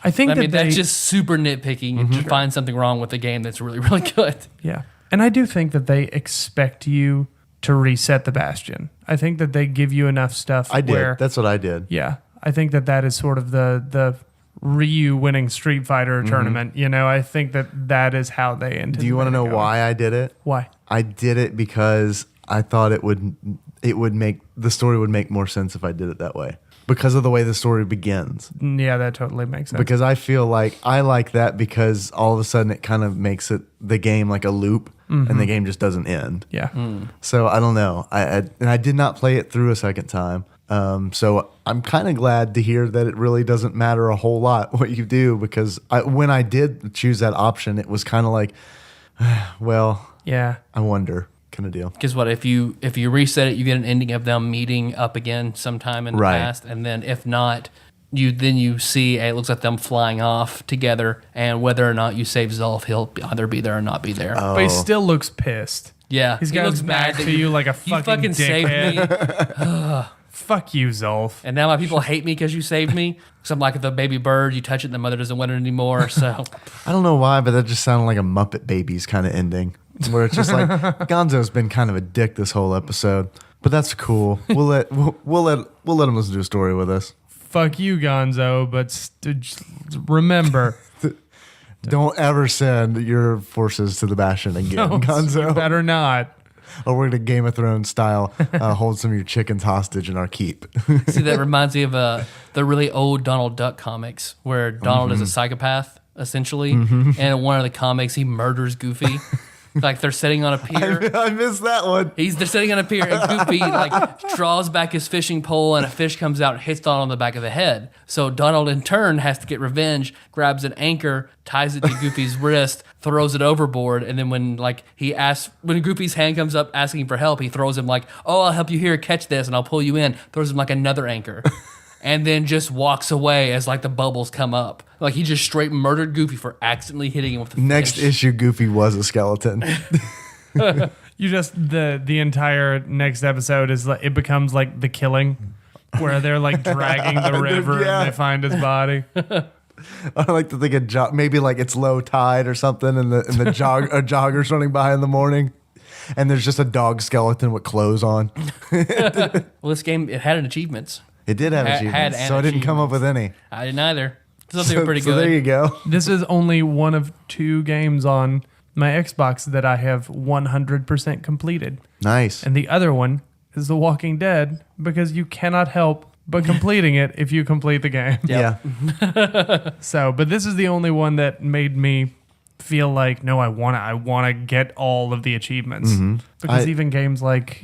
I think that's just super nitpicking to find something wrong with the game that's really, really good. Yeah, and I do think that they expect you to reset the Bastion. I think that they give you enough stuff. I did. That's what I did. Yeah, I think that is sort of the Ryu winning Street Fighter tournament. You know, I think that is how they ended. Do you want to know why I did it? Why? I did it because I thought it would make the story would make more sense if I did it that way. Because of the way the story begins. Yeah, that totally makes sense. Because I feel like I like that because all of a sudden it kind of makes the game like a loop and the game just doesn't end. Yeah. So I don't know. I did not play it through a second time. So I'm kind of glad to hear that it really doesn't matter a whole lot what you do because when I did choose that option, it was kind of like, well, yeah, I wonder. Kind of deal. Because what if you reset it, you get an ending of them meeting up again sometime in the past, and then if not, you see it looks like them flying off together, and whether or not you save Zolf, he'll either be there or not be there. But he still looks pissed. Yeah, he looks back to you like a fucking dickhead. Saved me. Fuck you, Zolf. And now my people hate me because you saved me. Because I'm like the baby bird, you touch it and the mother doesn't want it anymore. So I don't know why, but that just sounded like a Muppet Babies kind of ending. Where it's just like Gonzo's been kind of a dick this whole episode, but that's cool. We'll let him listen to a story with us. Fuck you, Gonzo, but remember, don't ever send your forces to the Bastion again, Gonzo. You better not. Or we're gonna Game of Thrones style hold some of your chickens hostage in our keep. see, that reminds me of the really old Donald Duck comics where Donald is a psychopath essentially, and in one of the comics he murders Goofy. Like they're sitting on a pier. I missed that one. They're sitting on a pier and Goofy like draws back his fishing pole and a fish comes out and hits Donald on the back of the head. So Donald in turn has to get revenge, grabs an anchor, ties it to Goofy's wrist, throws it overboard, and then when Goofy's hand comes up asking for help, he throws him like, "Oh, I'll help you here, catch this and I'll pull you in." Throws him like another anchor. And then just walks away as like the bubbles come up. Like he just straight murdered Goofy for accidentally hitting him with the Next fish. issue, Goofy was a skeleton. You just the entire next episode is like it becomes like The Killing, where they're like dragging the river and they find his body. I like to think of maybe like it's low tide or something, and a jogger's running by in the morning, and there's just a dog skeleton with clothes on. Well, this game it had achievements. It did have achievements, so I didn't come up with any. I didn't either. So they were pretty good. So there you go. This is only one of 2 games on my Xbox that I have 100% completed. Nice. And the other one is The Walking Dead, because you cannot help but completing it if you complete the game. Yeah. So, but this is the only one that made me feel like, no, I want to get all of the achievements. Because even games like,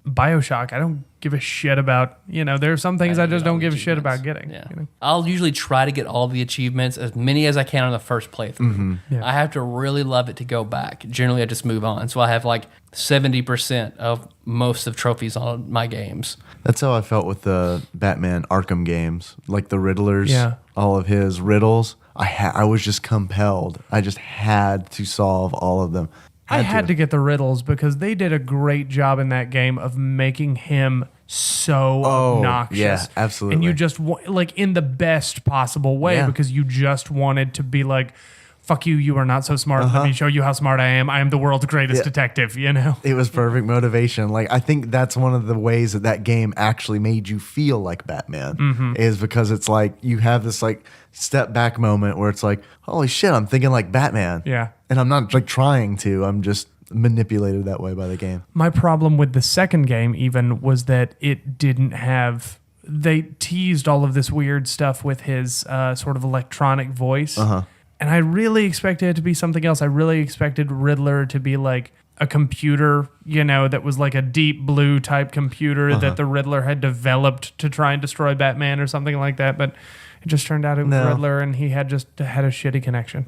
Bioshock, I don't give a shit about, there are some things I just don't give a shit about getting. Yeah. I'll usually try to get all the achievements, as many as I can on the first playthrough. Yeah. I have to really love it to go back. Generally, I just move on. So I have like 70% of most of trophies on my games. That's how I felt with the Batman Arkham games, like the Riddlers, Yeah. all of his riddles. I was just compelled. I just had to solve all of them. I had to get the riddles because they did a great job in that game of making him so obnoxious. Yeah, absolutely. And you just, like, in the best possible way, because you just wanted to be like, fuck you, you are not so smart. Let me show you how smart I am. I am the world's greatest detective, It was perfect motivation. Like, I think that's one of the ways that game actually made you feel like Batman, is because it's like you have this like step back moment where it's like, holy shit, I'm thinking like Batman. Yeah. And I'm not like trying to, I'm just manipulated that way by the game. My problem with the second game even was that it didn't have, they teased all of this weird stuff with his sort of electronic voice. And I really expected it to be something else. I really expected Riddler to be like a computer, that was like a deep blue type computer that the Riddler had developed to try and destroy Batman or something like that. But it just turned out it was Riddler, and he had a shitty connection.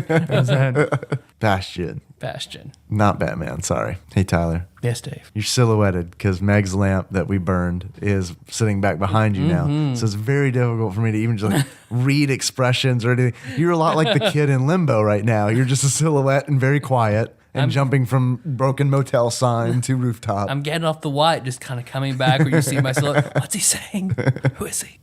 That was that. Bastion. Not Batman, sorry. Hey, Tyler. Yes, Dave. You're silhouetted because Meg's lamp that we burned is sitting back behind you now. So it's very difficult for me to even just like read expressions or anything. You're a lot like the kid in Limbo right now. You're just a silhouette and very quiet and jumping from broken motel sign to rooftop. I'm getting off the white, just kind of coming back where you see myself. What's he saying? Who is he?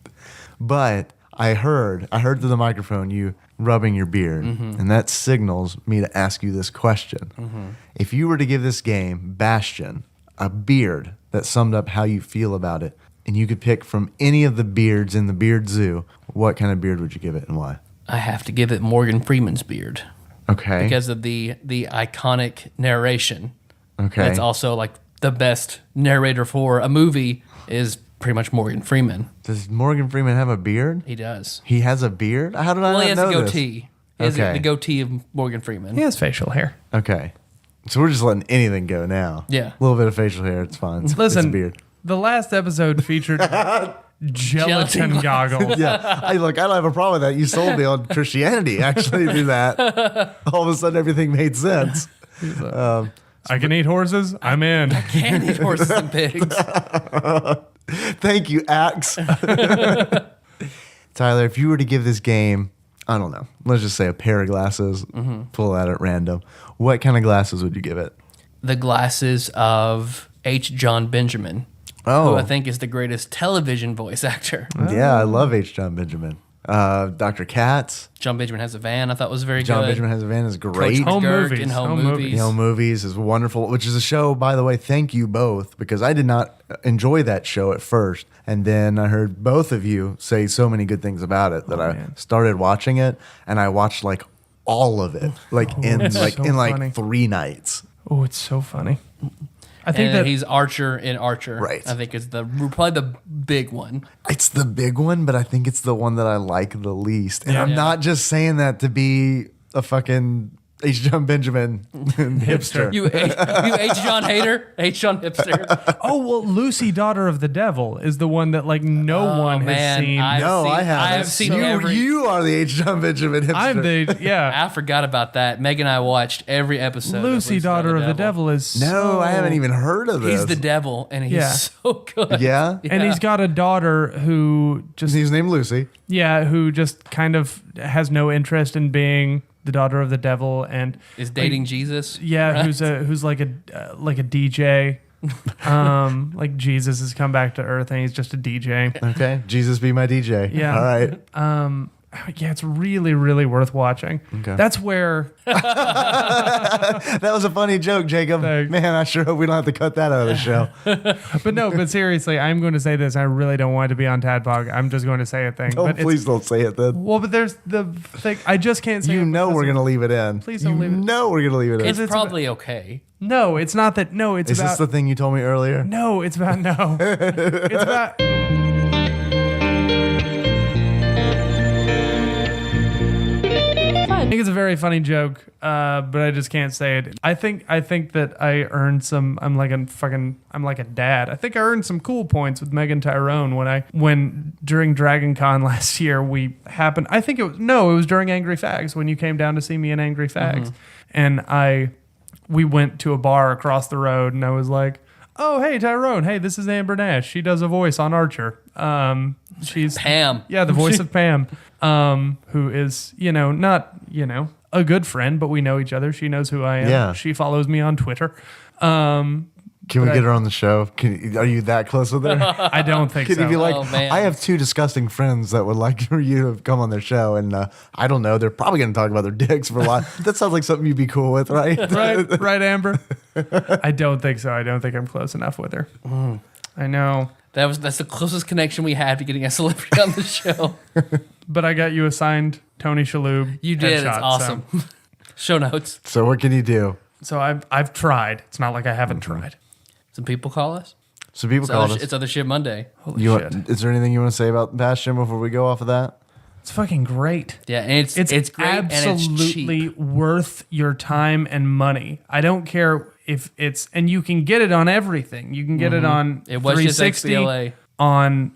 But I heard through the microphone you rubbing your beard, and that signals me to ask you this question. If you were to give this game, Bastion, a beard that summed up how you feel about it, and you could pick from any of the beards in the beard zoo, what kind of beard would you give it and why? I have to give it Morgan Freeman's beard Okay. because of the iconic narration. Okay. That's also like the best narrator for a movie is pretty much Morgan Freeman. Does Morgan Freeman have a beard? He does. He has a beard? How did I Well, he not has a know this? goatee. He has Okay. the goatee of Morgan Freeman. He has facial hair. Okay. So we're just letting anything go now. Yeah. A little bit of facial hair, it's fine. It's a Listen, beard. the last episode featured gelatin goggles. Yeah. I don't have a problem with that. You sold me on Christianity actually through that. All of a sudden everything made sense. I can eat horses. I'm in. Can't eat horses and pigs. Thank you, Axe. Tyler, if you were to give this game, I don't know, let's just say a pair of glasses, pull that at random, what kind of glasses would you give it? The glasses of H. John Benjamin, Oh. who I think is the greatest television voice actor. Yeah, I love H. John Benjamin. Dr. Katz. John Benjamin Has a Van, I thought was very John good. Benjamin Has a Van is great. Coach Home Girk movies, in Home home Movies. movies. You know, movies is wonderful, which is a show, by the way, thank you both, because I did not enjoy that show at first. And then I heard both of you say so many good things about it that I started watching it, and I watched like all of it, like in so funny. 3 nights. Oh, it's so funny. I think And that he's Archer in Archer. Right. I think is probably the big one. It's the big one, but I think it's the one that I like the least. And I'm Yeah. not just saying that to be a fucking H. John Benjamin hipster. You H. John hater, H. John hipster. oh well, Lucy, Daughter of the Devil, is the one that like no one has man, seen. I've No, seen- I haven't. I have seen you, every- you are the H. John Benjamin hipster. I'm the I forgot about that. Meg and I watched every episode. of Lucy, Daughter of the Devil is No, so- I haven't even heard of this. He's the devil, and he's Yeah. so good. Yeah? And he's got a daughter who just He's named Lucy. who just kind of has no interest in being the daughter of the devil, and Is dating Jesus. yeah, right? who's like a DJ. Like Jesus has come back to earth and he's just a DJ. Okay. Jesus be my DJ. Yeah. All right. Yeah, it's really, really worth watching. Okay. That's where That was a funny joke, Jacob. Thanks. Man, I sure hope we don't have to cut that out of the show. but seriously, I'm going to say this. I really don't want it to be on TADPOG. I'm just going to say a thing. Oh, but it's- please don't say it then. Well, but there's the thing. I just can't say You it know because we're of- going to leave it in. Please don't leave it. You know we're going to leave it in. It's it's probably okay. No, it's not that. No, it's Is about. this the thing you told me earlier? No, it's about no. It's about. I think it's a very funny joke, but I just can't say it. I think that I earned some. I'm like a dad. I think I earned some cool points with Megan Tyrone when during Dragon Con last year we happened. I think it was during Angry Fags when you came down to see me in Angry Fags, and we went to a bar across the road, and I was like, "Oh, hey Tyrone, hey, this is Amber Nash. She does a voice on Archer. She's Pam. yeah, the voice of Pam, who is, not, a good friend, but we know each other. She knows who I am. Yeah. She follows me on Twitter. Can we But get her on the show? Are you that close with her? I don't think Can so. you be like, Oh, man. I have 2 disgusting friends that would like for you to come on their show, and I don't know, they're probably going to talk about their dicks for a lot. That sounds like something you'd be cool with, right? right, Amber? I don't think so. I don't think I'm close enough with her. I know. That's the closest connection we had to getting a celebrity on the show. But I got you a signed Tony Shalhoub. You did. headshot, It's awesome. Show notes. So what can you do? So I've tried. It's not like I haven't tried. Some people call us. So people It's call other, us. it's other shit Monday. Holy You shit. is there anything you want to say about Bastion before we go off of that? It's fucking great. Yeah, and it's great absolutely and it's cheap. worth your time and money. I don't care if and you can get it on everything. You can get it on It was just 360, XBLA. on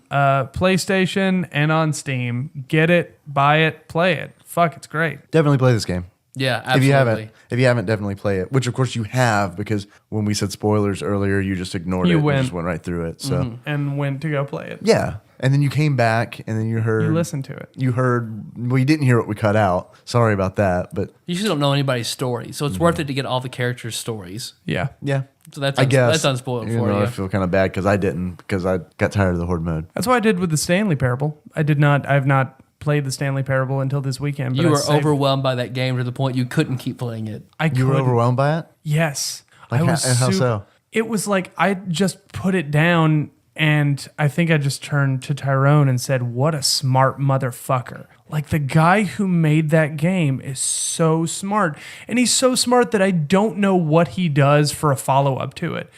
PlayStation, and on Steam. Get it, buy it, play it. Fuck, it's great. Definitely play this game. Yeah, absolutely. If you haven't, definitely play it. Which of course you have, because when we said spoilers earlier, you just ignored You it. went. And just went right through it. So And went to go play it. yeah, and then you came back, and then you heard. You listened to it. You heard. Well, you didn't hear what we cut out. Sorry about that, but You just don't know anybody's story, so it's worth it to get all the characters' stories. Yeah. yeah. So that's I guess that's unspoiled you for know, you. I feel kind of bad because I didn't, because I got tired of the horde mode. That's what I did with the Stanley Parable. I've not played the Stanley Parable until this weekend. But You I were saved- overwhelmed by that game to the point you couldn't keep playing it. You were couldn't. overwhelmed by it? Yes. Like, I was and how super- so? It was like I just put it down, and I think I just turned to Tyrone and said, "What a smart motherfucker." Like, the guy who made that game is so smart. And he's so smart that I don't know what he does for a follow-up to it.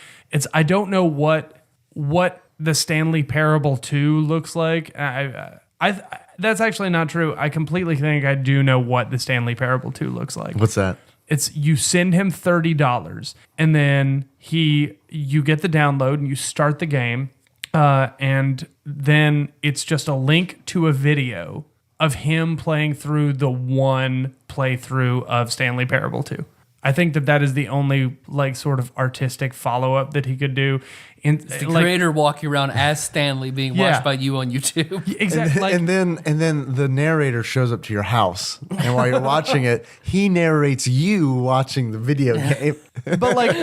I don't know what the Stanley Parable 2 looks like. That's actually not true. I completely think I do know what the Stanley Parable 2 looks like. What's that? It's you send him $30 and then you get the download and you start the game, and then it's just a link to a video of him playing through the one playthrough of Stanley Parable 2. I think that is the only like sort of artistic follow-up that he could do. The creator walking around as Stanley being watched by you on YouTube. Exactly. And then the narrator shows up to your house, and while you're watching it, he narrates you watching the video game. But like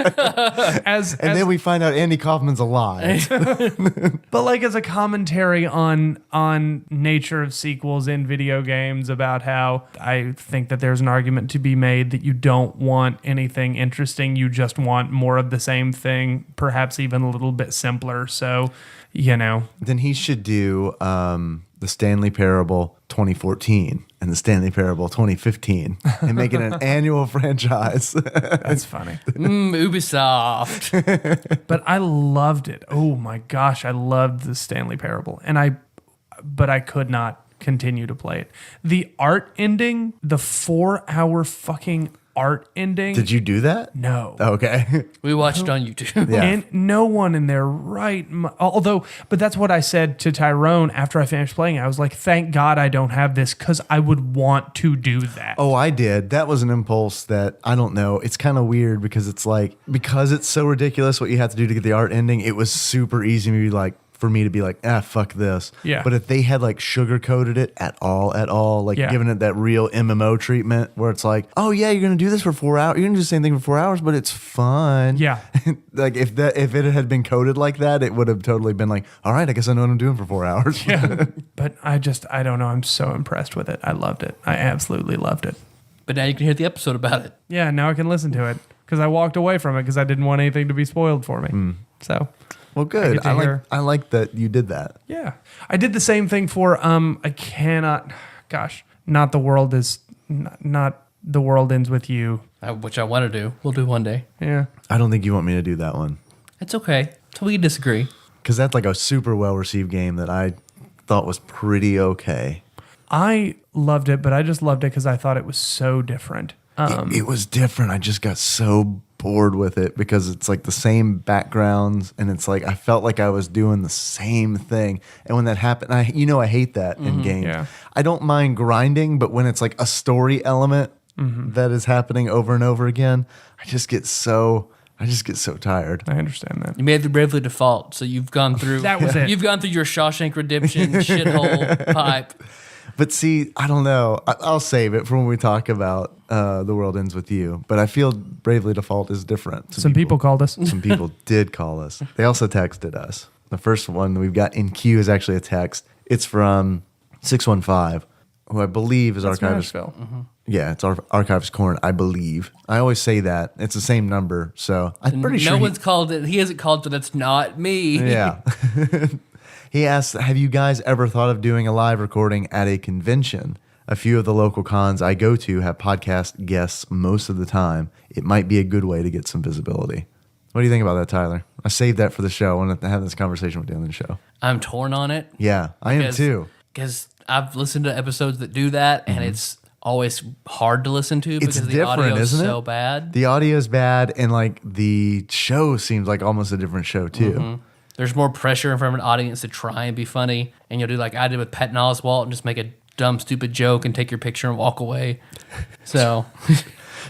Then we find out Andy Kaufman's alive. But like as a commentary on nature of sequels in video games, about how I think that there's an argument to be made that you don't want anything interesting, you just want more of the same thing, perhaps even a little bit simpler. So, Then he should do the Stanley Parable 2014 and the Stanley Parable 2015 and make it an annual franchise. that's funny. Ubisoft. But I loved it. Oh my gosh, I loved the Stanley Parable, but I could not continue to play it. The art ending, the 4-hour fucking art ending. Did you do that? No. Okay. We watched on YouTube. Yeah. And no one in their right, but that's what I said to Tyrone after I finished playing. I was like, thank God I don't have this, because I would want to do that. Oh, I did. That was an impulse that, I don't know. It's kind of weird because it's like, because it's so ridiculous what you have to do to get the art ending, it was super easy for me to be like, fuck this. Yeah. But if they had like sugar-coated it at all, like giving it that real MMO treatment where it's like, oh yeah, you're going to do this for 4 hours. You're going to do the same thing for 4 hours, but it's fun. Yeah. Like if it had been coded like that, it would have totally been like, all right, I guess I know what I'm doing for 4 hours. Yeah. But I don't know. I'm so impressed with it. I loved it. I absolutely loved it. But now you can hear the episode about it. Yeah, now I can listen to it because I walked away from it because I didn't want anything to be spoiled for me. So, Well, good. get to hear- I like that you did that. yeah. I did the same thing for not the world is not the world ends with you. Which I want to do. We'll do one day. Yeah. I don't think you want me to do that one It's okay. So we disagree. because that's like a super well-received game that I thought was pretty okay. I loved it, but I just loved it because I thought it was so different. It was different. I just got so bored with it because it's like the same backgrounds and it's like I felt like I was doing the same thing. And when that happened, I hate that in games. yeah. I don't mind grinding, but when it's like a story element that is happening over and over again, I just get so tired. I understand that. You made the Bravely Default, so you've gone through. That was it. You've gone through your Shawshank Redemption shithole pipe. But see, I don't know. I'll save it for when we talk about The World Ends With You. But I feel Bravely Default is different. Some people called us. Some people did call us. They also texted us. The first one we've got in queue is actually a text. It's from 615, who I believe is Archivist. Nashville. Yeah, it's our Archivist Corn, I believe. I always say that. It's the same number. So I'm pretty sure. No one's called it. He hasn't called it. That's not me. Yeah. He asks, have you guys ever thought of doing a live recording at a convention? A few of the local cons I go to have podcast guests most of the time. It might be a good way to get some visibility. What do you think about that, Tyler? I saved that for the show. I wanted to have this conversation with you on the show. I'm torn on it. Yeah, I am too. Because I've listened to episodes that do that, and it's always hard to listen to because the audio is so bad. The audio is bad, and like the show seems like almost a different show too. There's more pressure in front of an audience to try and be funny, and you'll do like I did with Patton Oswalt and just make a dumb, stupid joke and take your picture and walk away. So,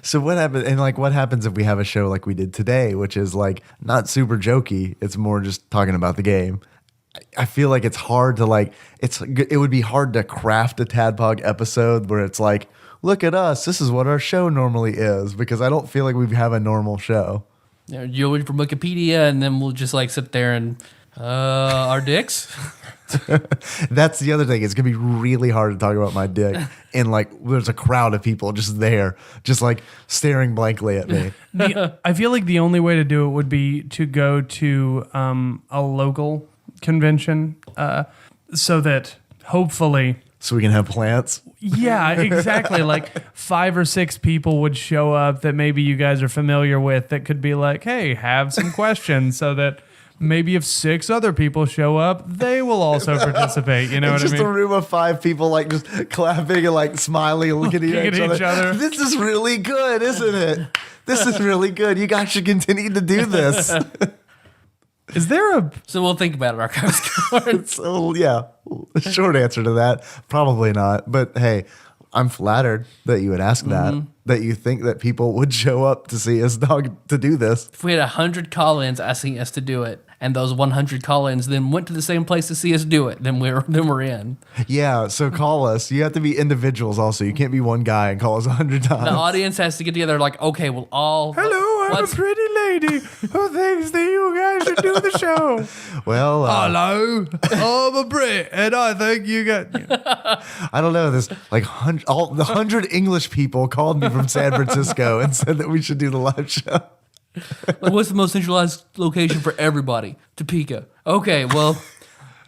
So what happens? And like, what happens if we have a show like we did today, which is like not super jokey? It's more just talking about the game. I feel like it's hard to like. It would be hard to craft a Tadpog episode where it's like, look at us. This is what our show normally is, because I don't feel like we have a normal show. you'll read from Wikipedia, and then we'll just like sit there and Our dicks. That's the other thing. It's gonna be really hard to talk about my dick, and like there's a crowd of people just there, just like staring blankly at me. I feel like the only way to do it would be to go to a local convention, so that hopefully. So we can have plants. Yeah, exactly. Like 5 or 6 people would show up that maybe you guys are familiar with that could be like, hey, have some questions, so that maybe if 6 other people show up, they will also participate. You know what I Just mean? a room of 5 people like just clapping and like smiling and looking at each other. This is really good, isn't it? This is really good. You guys should continue to do this. Is there a... So we'll think about it, archives card. So yeah, short answer to that, probably not. But hey, I'm flattered that you would ask that, that you think that people would show up to see us to do this. If we had 100 call-ins asking us to do it, and those 100 call-ins then went to the same place to see us do it, then we're in. Yeah, so call us. You have to be individuals also. You can't be one guy and call us 100 times. The audience has to get together like, okay, we'll all... Hello, I'm a pretty lady who thinks that you guys should do the show. Well, Hello, I'm a Brit, and I think you got... I don't know. This like all the 100 English people called me from San Francisco and said that we should do the live show. Like, what's the most centralized location for everybody? Topeka. Okay, well,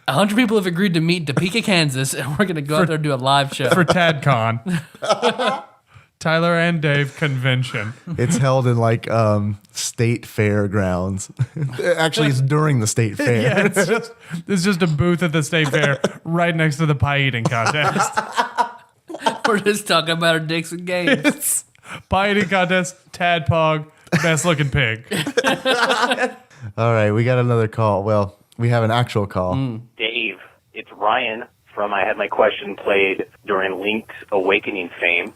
100 people have agreed to meet in Topeka, Kansas, and we're going to go out there and do a live show. For TADCon. Tyler and Dave convention. It's held in like state fairgrounds. Actually, it's during the state fair. Yeah, it's just a booth at the state fair right next to the pie eating contest. We're just talking about our dicks and games. Pie eating contest, Tadpog, best looking pig. All right, we got another call. Well, we have an actual call. Dave, it's Ryan from I Had My Question Played during Link's Awakening fame.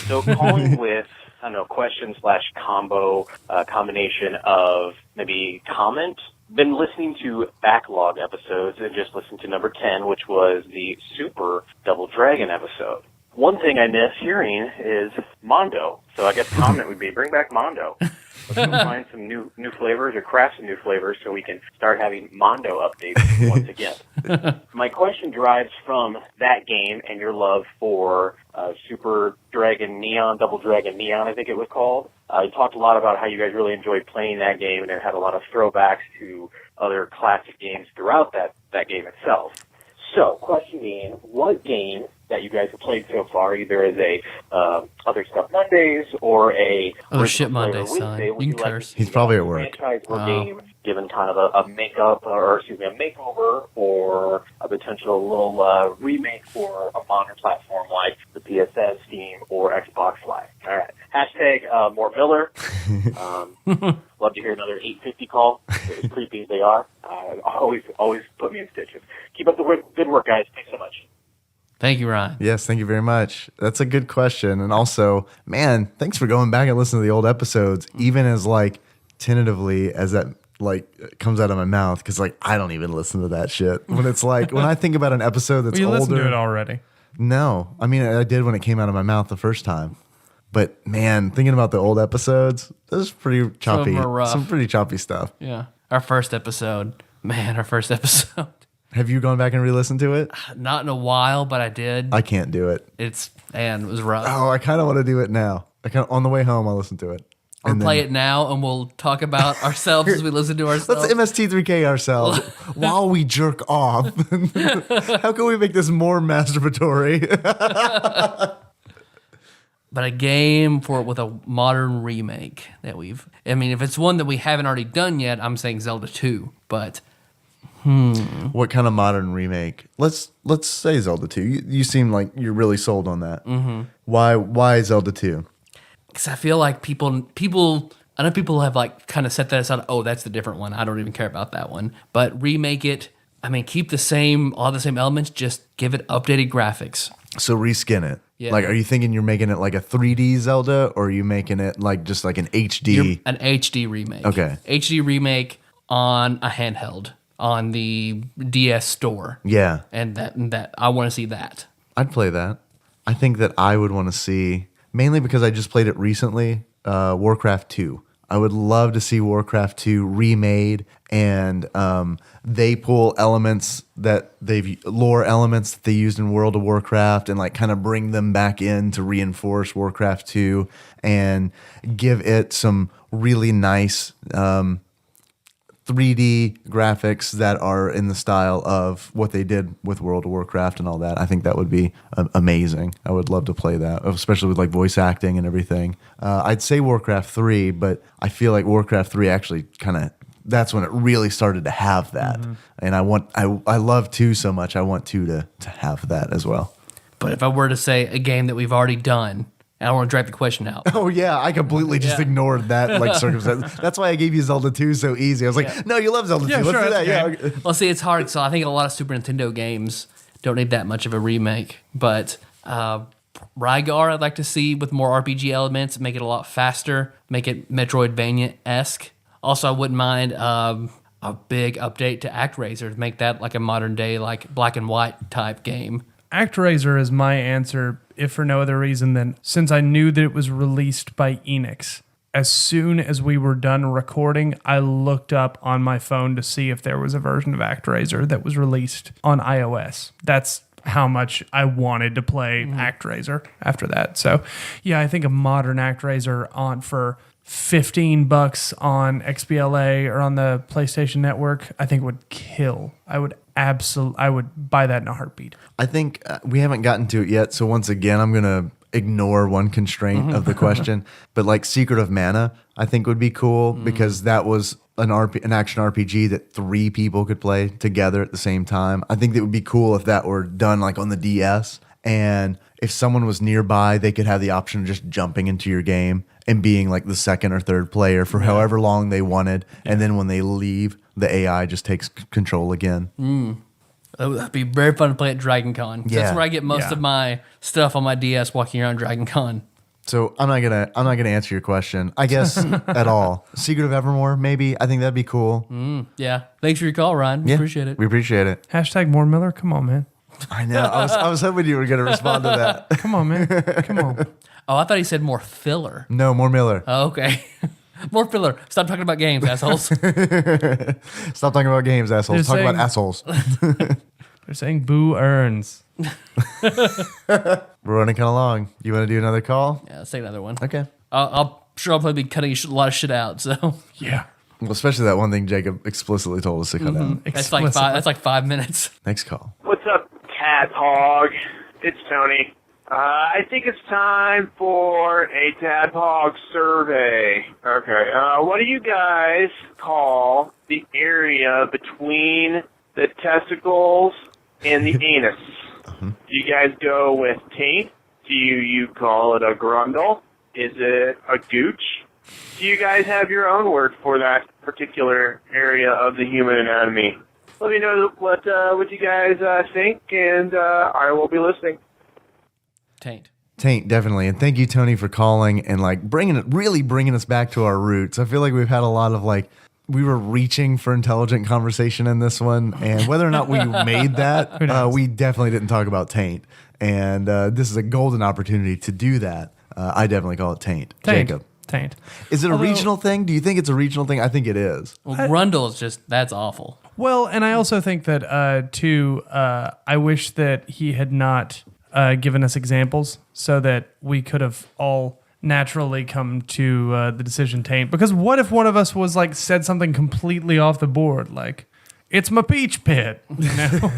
So calling with, I don't know, question/combo, combination of maybe comment. Been listening to backlog episodes and just listened to number 10, which was the Super Double Dragon episode. One thing I miss hearing is Mondo. So I guess comment would be bring back Mondo. Let's go find some new flavors or craft some new flavors so we can start having Mondo updates once again. My question derives from that game and your love for Super Dragon Neon, Double Dragon Neon, I think it was called. You talked a lot about how you guys really enjoyed playing that game, and it had a lot of throwbacks to other classic games throughout that game itself. So, question being, what game that you guys have played so far, either as a Other Stuff Mondays or a Other Shit Mondays, Wednesday, son. would You you can like curse. to He's see probably a at work. franchise or game given kind of a makeup, or excuse me, a makeover or a potential little remake for a modern platform like the PSN, Steam, or Xbox Live. All right. Hashtag Mort Miller. Love to hear another 850 call. As creepy as they are. Always put me in stitches. Keep up the good work, guys. Thanks so much. Thank you, Ryan. Yes, thank you very much. That's a good question. And also, man, thanks for going back and listening to the old episodes, even as like tentatively as that like comes out of my mouth, because like I don't even listen to that shit. When it's like when I think about an episode that's You listened older. to it already. No, I mean I did when it came out of my mouth the first time. But man, thinking about the old episodes, this is pretty choppy. them are rough. Some pretty choppy stuff. Yeah. Our first episode. Man, our first episode. Have you gone back and re-listened to it? Not in a while, but I did. I can't do it. It was rough. Oh, I kind of want to do it now. On the way home, I'll listen to it. Or And play then- it now, and we'll talk about ourselves as we listen to ourselves. Let's MST3K ourselves while we jerk off. How can we make this more masturbatory? But a game with a modern remake that if it's one that we haven't already done yet, I'm saying Zelda 2. But What kind of modern remake? Let's say Zelda 2. You seem like you're really sold on that. Mm-hmm. Why Zelda 2? because I feel like people, I know people have like kind of set that aside. Oh, that's the different one. I don't even care about that one. But remake it. I mean, keep all the same elements. Just give it updated graphics. So reskin it. Yeah. Like, are you thinking you're making it like a 3D Zelda, or are you making it like just like an HD? An HD remake. Okay. HD remake on a handheld on the DS store. Yeah. And that I want to see that. I'd play that. I think that I would want to see, mainly because I just played it recently, Warcraft 2. I would love to see Warcraft 2 remade, and they pull lore elements that they used in World of Warcraft and like kind of bring them back in to reinforce Warcraft 2 and give it some really nice 3D graphics that are in the style of what they did with World of Warcraft and all that. I think that would be amazing. I would love to play that, especially with like voice acting and everything. I'd say Warcraft 3, but I feel like Warcraft 3 actually that's when it really started to have that. And I love 2 so much. I want 2 to have that as well. But if I were to say a game that we've already done, I don't want to drag the question out. Oh yeah, I completely just ignored that like circumstance. That's why I gave you Zelda 2 so easy. I was like, no, you love Zelda 2. Let's do that. Yeah. Well, see, it's hard. So I think a lot of Super Nintendo games don't need that much of a remake. But Rygar, I'd like to see with more RPG elements, make it a lot faster, make it Metroidvania-esque. Also, I wouldn't mind a big update to ActRaiser to make that like a modern day, like black and white type game. ActRaiser is my answer, if for no other reason than since I knew that it was released by Enix. As soon as we were done recording, I looked up on my phone to see if there was a version of ActRaiser that was released on iOS. That's how much I wanted to play ActRaiser after that. So, yeah, I think a modern ActRaiser on for $15 on XBLA or on the PlayStation Network, I think would kill. I would buy that in a heartbeat. I think we haven't gotten to it yet, so once again, I'm gonna ignore one constraint of the question. But like Secret of Mana, I think would be cool because that was an action RPG that 3 people could play together at the same time. I think that would be cool if that were done like on the DS, and if someone was nearby, they could have the option of just jumping into your game and being like the second or third player for however long they wanted, and then when they leave, the AI just takes control again. That'd be very fun to play at Dragon Con. Yeah. That's where I get most of my stuff on my DS walking around Dragon Con. So I'm not gonna answer your question, I guess, at all. Secret of Evermore, maybe. I think that'd be cool. Yeah. Thanks for your call, Ryan. We appreciate it. We appreciate it. Hashtag more Miller. Come on, man. I know. I was hoping you were gonna respond to that. Come on, man. Come on. Oh, I thought he said more filler. No, more Miller. Oh, okay. More filler. Stop talking about games, assholes. Stop talking about games, assholes. Talk about assholes. They're saying boo earns. We're running kind of long. You want to do another call? Yeah, let's take another one. Okay. I'll probably be cutting a lot of shit out. So Yeah. Well, especially that one thing Jacob explicitly told us to cut out. that's like 5 minutes. Next call. What's up, TADPOG? It's Tony. I think it's time for a TADPOG survey. Okay, what do you guys call the area between the testicles and the anus? Do you guys go with taint? Do you call it a grundle? Is it a gooch? Do you guys have your own word for that particular area of the human anatomy? Let me know what you guys think, and I will be listening. Taint, definitely. And thank you, Tony, for calling and like bringing us back to our roots. I feel like we've had a lot of like, we were reaching for intelligent conversation in this one, and whether or not we made that, we definitely didn't talk about taint. And this is a golden opportunity to do that. I definitely call it taint. Jacob. Taint. Is it a regional thing? Do you think it's a regional thing? I think it is. Well, grundle is just, that's awful. Well, and I also think that, too, I wish that he had not given us examples so that we could have all naturally come to the decision taint. Because what if one of us was like said something completely off the board, like, it's my peach pit, you know?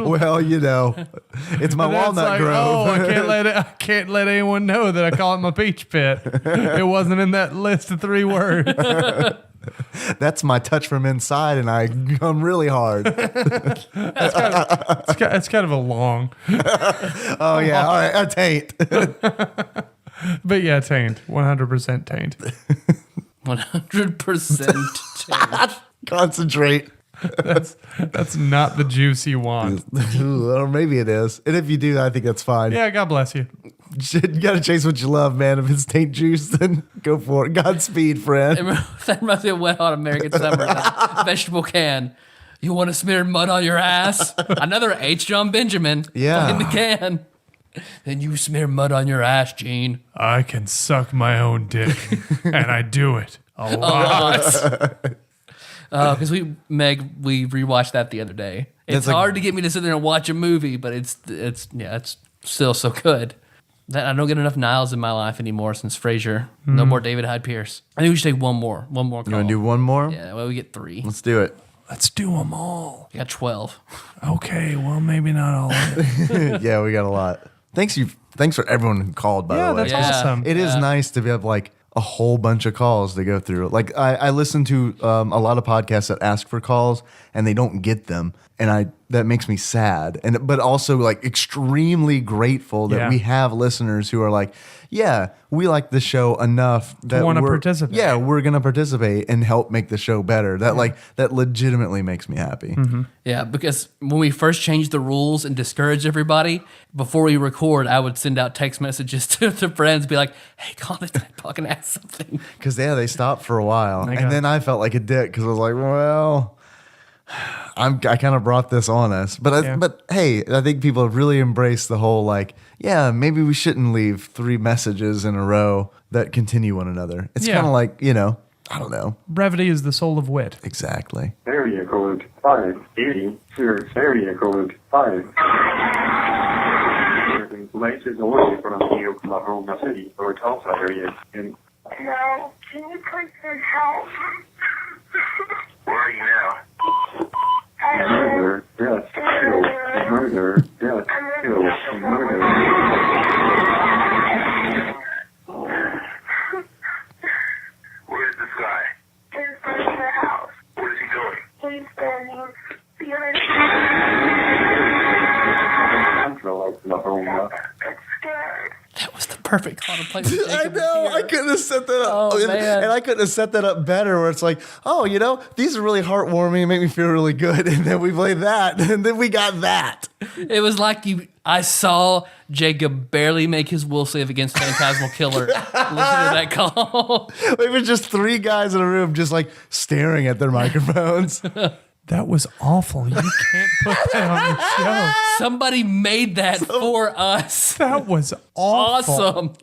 Well, you know, it's my walnut like, grove. Oh, I can't let anyone know that I call it my peach pit. It wasn't in that list of 3 words. That's my touch from inside, and I come really hard. It's kind of a long. Oh yeah, all right, a taint. But yeah, taint. 100% taint. 100% taint. Concentrate. That's not the juice you want. Or maybe it is. And if you do, I think that's fine. Yeah, God bless you. You gotta chase what you love, man. If it's taint juice, then go for it. Godspeed, friend. That reminds me of Wet Hot American Summer. That vegetable can. You want to smear mud on your ass? Another H. John Benjamin. Yeah. In the can. Then you smear mud on your ass, Gene. I can suck my own dick, and I do it a lot. Because we rewatched that the other day. It's hard to get me to sit there and watch a movie, but it's still so good. That I don't get enough Niles in my life anymore since Frasier. No more David Hyde Pierce. I think we should take one more call. You want to do one more? Yeah, well, we get 3. Let's do it. Let's do them all. We got 12. Okay, well, maybe not all of it. Yeah, we got a lot. Thanks for everyone who called, by the way. That's awesome. It is nice to have like a whole bunch of calls to go through. Like I listen to a lot of podcasts that ask for calls and they don't get them, and that makes me sad. But also like extremely grateful that we have listeners who are like, yeah, we like the show enough that want to participate. Yeah, we're gonna participate and help make the show better. That legitimately makes me happy. Mm-hmm. Yeah, because when we first changed the rules and discouraged everybody, before we record, I would send out text messages to friends, be like, hey, call the TADPOG and ask something. Because they stopped for a while, and then I felt like a dick because I was like, well, I kind of brought this on us, but hey, I think people have really embraced the whole like, yeah, maybe we shouldn't leave 3 messages in a row that continue one another. It's kind of like, I don't know. Brevity is the soul of wit. Exactly. Area code 586, area code 5. Places away from the Oklahoma City or Tulsa area. No, can you please help? Where are you now? Murder, death, kill, murder, death, kill, murder. Where's this guy? He's in the house. What is he doing? He's been feeling Central Oklahoma. scared. That was the perfect call to play. I know. I couldn't have set that up. Oh, man. And I couldn't have set that up better where it's like, oh, these are really heartwarming and make me feel really good. And then we played that. And then we got that. It was like I saw Jacob barely make his will save against Phantasmal Killer. Listen to that call. It was just 3 guys in a room just like staring at their microphones. That was awful. You can't put that on the show. Somebody made that for us. That was awful. Awesome.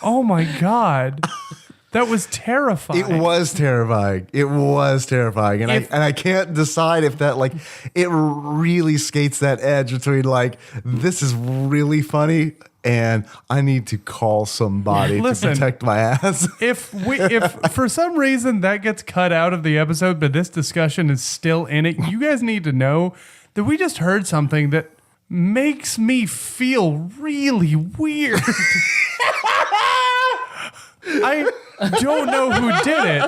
Oh my God. That was terrifying. It was terrifying. And I can't decide if that it really skates that edge between this is really funny and I need to call somebody to protect my ass. If for some reason that gets cut out of the episode, but this discussion is still in it, you guys need to know that we just heard something that makes me feel really weird. I don't know who did it.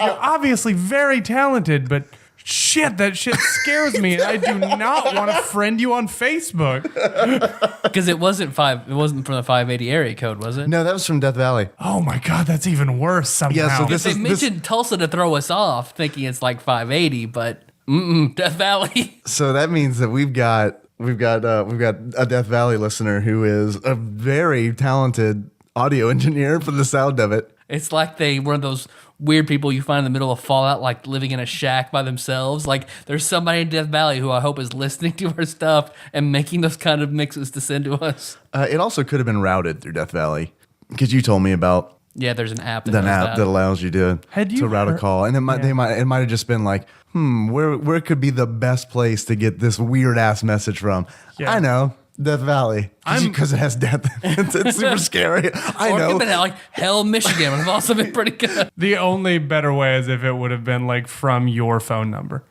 You're obviously very talented, but shit, that shit scares me, and I do not want to friend you on Facebook. Because it wasn't from the 580 area code, was it? No, that was from Death Valley. Oh my God, that's even worse somehow. Yeah, so They mentioned Tulsa to throw us off, thinking it's like 580, but Death Valley. So that means that we've got a Death Valley listener who is a very talented audio engineer for the sound of it. It's like they were those weird people you find in the middle of Fallout, like living in a shack by themselves. Like there's somebody in Death Valley who I hope is listening to our stuff and making those kind of mixes to send to us. It also could have been routed through Death Valley because you told me about there's an app that allows you to route a call, and it might have just been like, where could be the best place to get this weird ass message from? Yeah. I know. Death Valley, because it has death. It's super scary. I know. Or it could have been like Hell, Michigan would have also been pretty good. The only better way is if it would have been like from your phone number.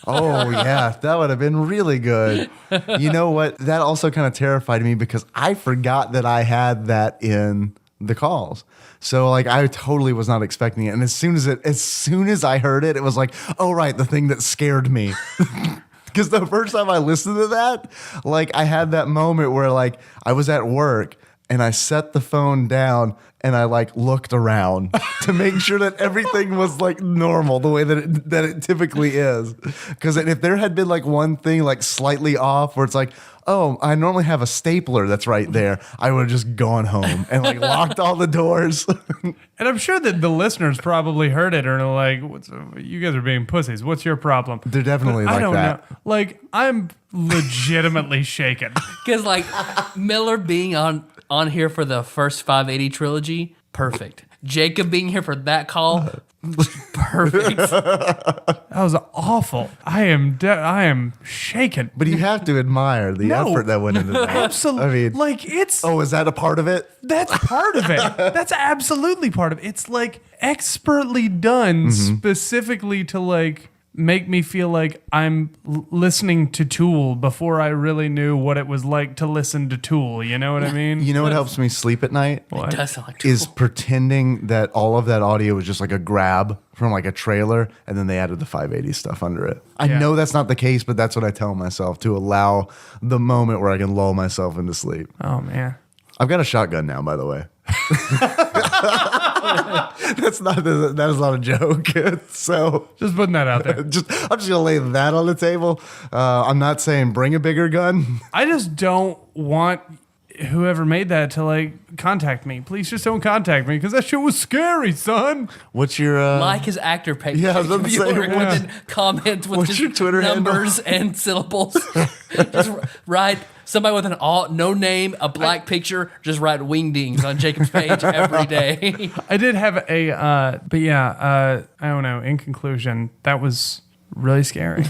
Oh, yeah. That would have been really good. You know what? That also kind of terrified me because I forgot that I had that in the calls. So I totally was not expecting it. And as soon as I heard it, it was like, oh, right, the thing that scared me. Because the first time I listened to that, I had that moment where I was at work and I set the phone down and I like looked around to make sure that everything was like normal the way that it typically is. Because if there had been like one thing like slightly off where it's like, oh, I normally have a stapler that's right there, I would have just gone home and like locked all the doors. And I'm sure that the listeners probably heard it or are like, you guys are being pussies. What's your problem? They're definitely like I don't that. know. Like, I'm legitimately shaken. Because like Miller being on here for the first 580 trilogy, perfect. Jacob being here for that call, perfect. That was awful. I am shaken. But you have to admire the No. effort that went into that. Absolutely. I mean, like it's oh, is that a part of it? that's part of it. That's absolutely part of it. It's like expertly done specifically to like make me feel like I'm listening to Tool before I really knew what it was like to listen to Tool. You know what I mean? You know what helps me sleep at night? It does sound like Is Tool. pretending that all of that audio was just like a grab from like a trailer and then they added the 580 stuff under it. I Yeah. know that's not the case, but that's what I tell myself to allow the moment where I can lull myself into sleep. Oh man. I've got a shotgun now, by the way. That is not a joke. So Just putting that out there. I'm just gonna lay that on the table. I'm not saying bring a bigger gun. I just don't want whoever made that to like contact me. Please just don't contact me because that shit was scary, son. What's your Like his actor page. Yeah, I was about to say, Viewer, what's- and then comment with what's just your Twitter handle? numbers and syllables. Just write somebody with an no name, a black picture. Just write wingdings on Jacob's page every day. I did have but yeah, I don't know. In conclusion, that was really scary.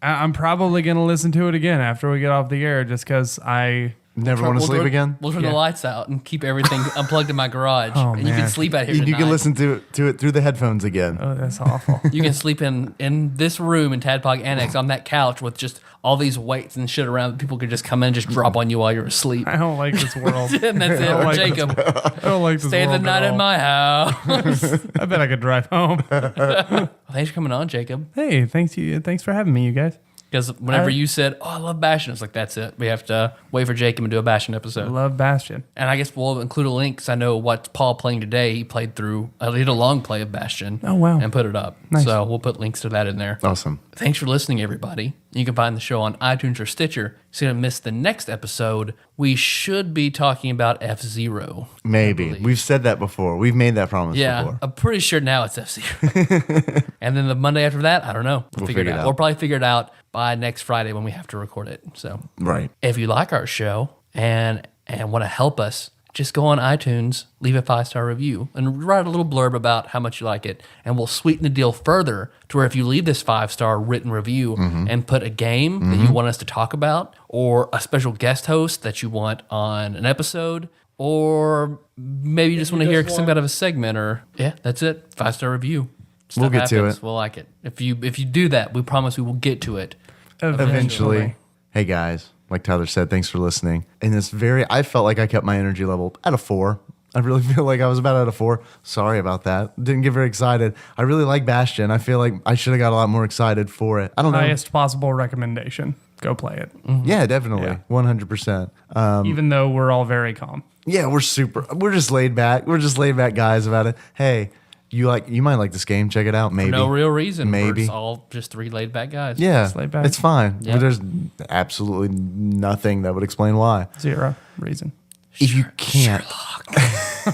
I'm probably gonna listen to it again after we get off the air, just because I. never want to sleep again? We'll turn Yeah. the lights out and keep everything unplugged in my garage, Oh, and you can man. sleep out here. You tonight. can listen to it through the headphones again. Oh, that's awful. You can sleep in this room in Tadpog Annex on that couch with just all these weights and shit around. People could just come in and just drop on you while you're asleep. I don't like this world. And that's it. I don't Or like Jacob, I don't like this stay the world night at at all. my house. I bet I could drive home. Thanks for coming on, Jacob. Hey, thanks for having me, you guys. Because whenever you said, "Oh, I love Bastion," it's like that's it. We have to wait for Jacob to do a Bastion I episode. love Bastion. And I guess we'll include a link because I know what Paul playing today. He played through he did a long play of Bastion. Oh, wow. And put it up. Nice. So we'll put links to that in there. Awesome. Thanks for listening, everybody. You can find the show on iTunes or Stitcher. So you don't miss the next episode. We should be talking about F-Zero. Maybe. We've said that before. We've made that promise Yeah, before. I'm pretty sure now it's F-Zero. And then the Monday after that, I don't know. We'll figure it out. We'll probably figure it out by next Friday when we have to record it. So Right. if you like our show and want to help us, just go on iTunes, leave a 5-star review, and write a little blurb about how much you like it. And we'll sweeten the deal further to where if you leave this 5-star written review and put a game that you want us to talk about, or a special guest host that you want on an episode, or maybe you just want to hear some kind of a segment, or that's it. 5-star review. We'll get to it. We'll like it. If you do that, we promise we will get to it. Eventually. Hey guys, like Tyler said, thanks for listening. And I felt like I kept my energy level at a 4. I really feel like I was about at a 4. Sorry about that. Didn't get very excited. I really like Bastion. I feel like I should have got a lot more excited for it. I don't know. Highest possible recommendation. Go play it. Yeah, definitely. Yeah. 100%. Even though we're all very calm. Yeah, we're just laid back. We're just laid back guys about it. Hey, you might like this game. Check it out. Maybe. For no real reason. Maybe. We're all just 3 laid back guys. Yeah, Just laid back. it's fine. Yeah. There's absolutely nothing that would explain why. 0 reason. If you can't,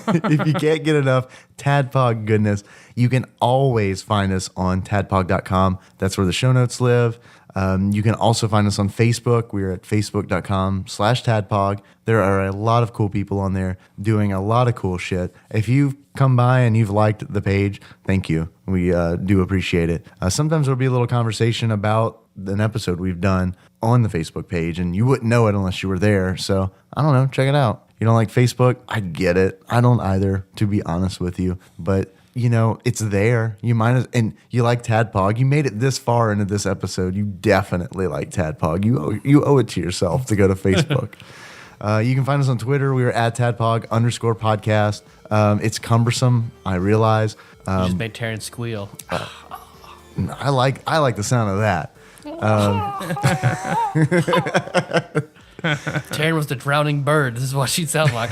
if you can't get enough Tadpog goodness, you can always find us on tadpog.com. That's where the show notes live. You can also find us on Facebook. We're at facebook.com/Tadpog. There are a lot of cool people on there doing a lot of cool shit. If you've come by and you've liked the page, thank you. We do appreciate it. Sometimes there'll be a little conversation about an episode we've done on the Facebook page, and you wouldn't know it unless you were there. So I don't know. Check it out. You don't like Facebook? I get it. I don't either, to be honest with you. But it's there. You and you like Tadpog. You made it this far into this episode. You definitely like Tadpog. You owe it to yourself to go to Facebook. You can find us on Twitter. We are at Tadpog_podcast. It's cumbersome, I realize. You just made Terrence squeal. I like the sound of that. Taryn was the drowning bird. This is what she'd sound like.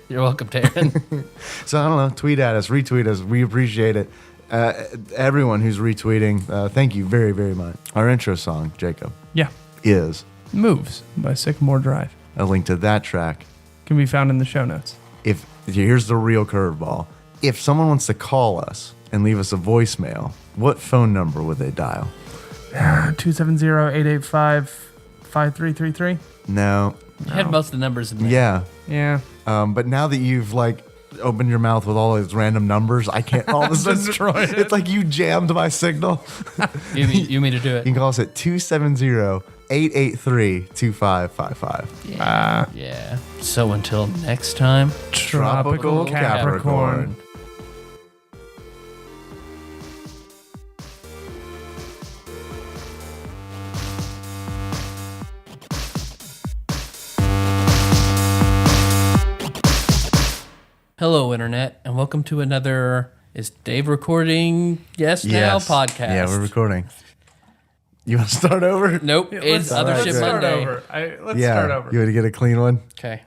You're welcome, Taryn. So I don't know. Tweet at us, retweet us. We appreciate it. Everyone who's retweeting, thank you very, very much. Our intro song, Jacob, Yeah. is Moves by Sycamore Drive. a link to that track. Can be found in the show notes. If here's the real curveball. If someone wants to call us and leave us a voicemail, what phone number would they dial? 270-885-5333. No. You had most of the numbers in there. Yeah. Yeah. But now that you've opened your mouth with all these random numbers, I can't all of a sudden Destroyed it. It's like you jammed my signal. You mean to do You it? can call us at 270-883-2555. Yeah. So until next time. Tropical Capricorn. Hello, Internet, and welcome to another Is Dave Recording Yes Now podcast. Yeah, we're recording. You want to start over? Nope, it's Other Alright, Shit great. Monday. Let's start over. You want to get a clean one? Okay.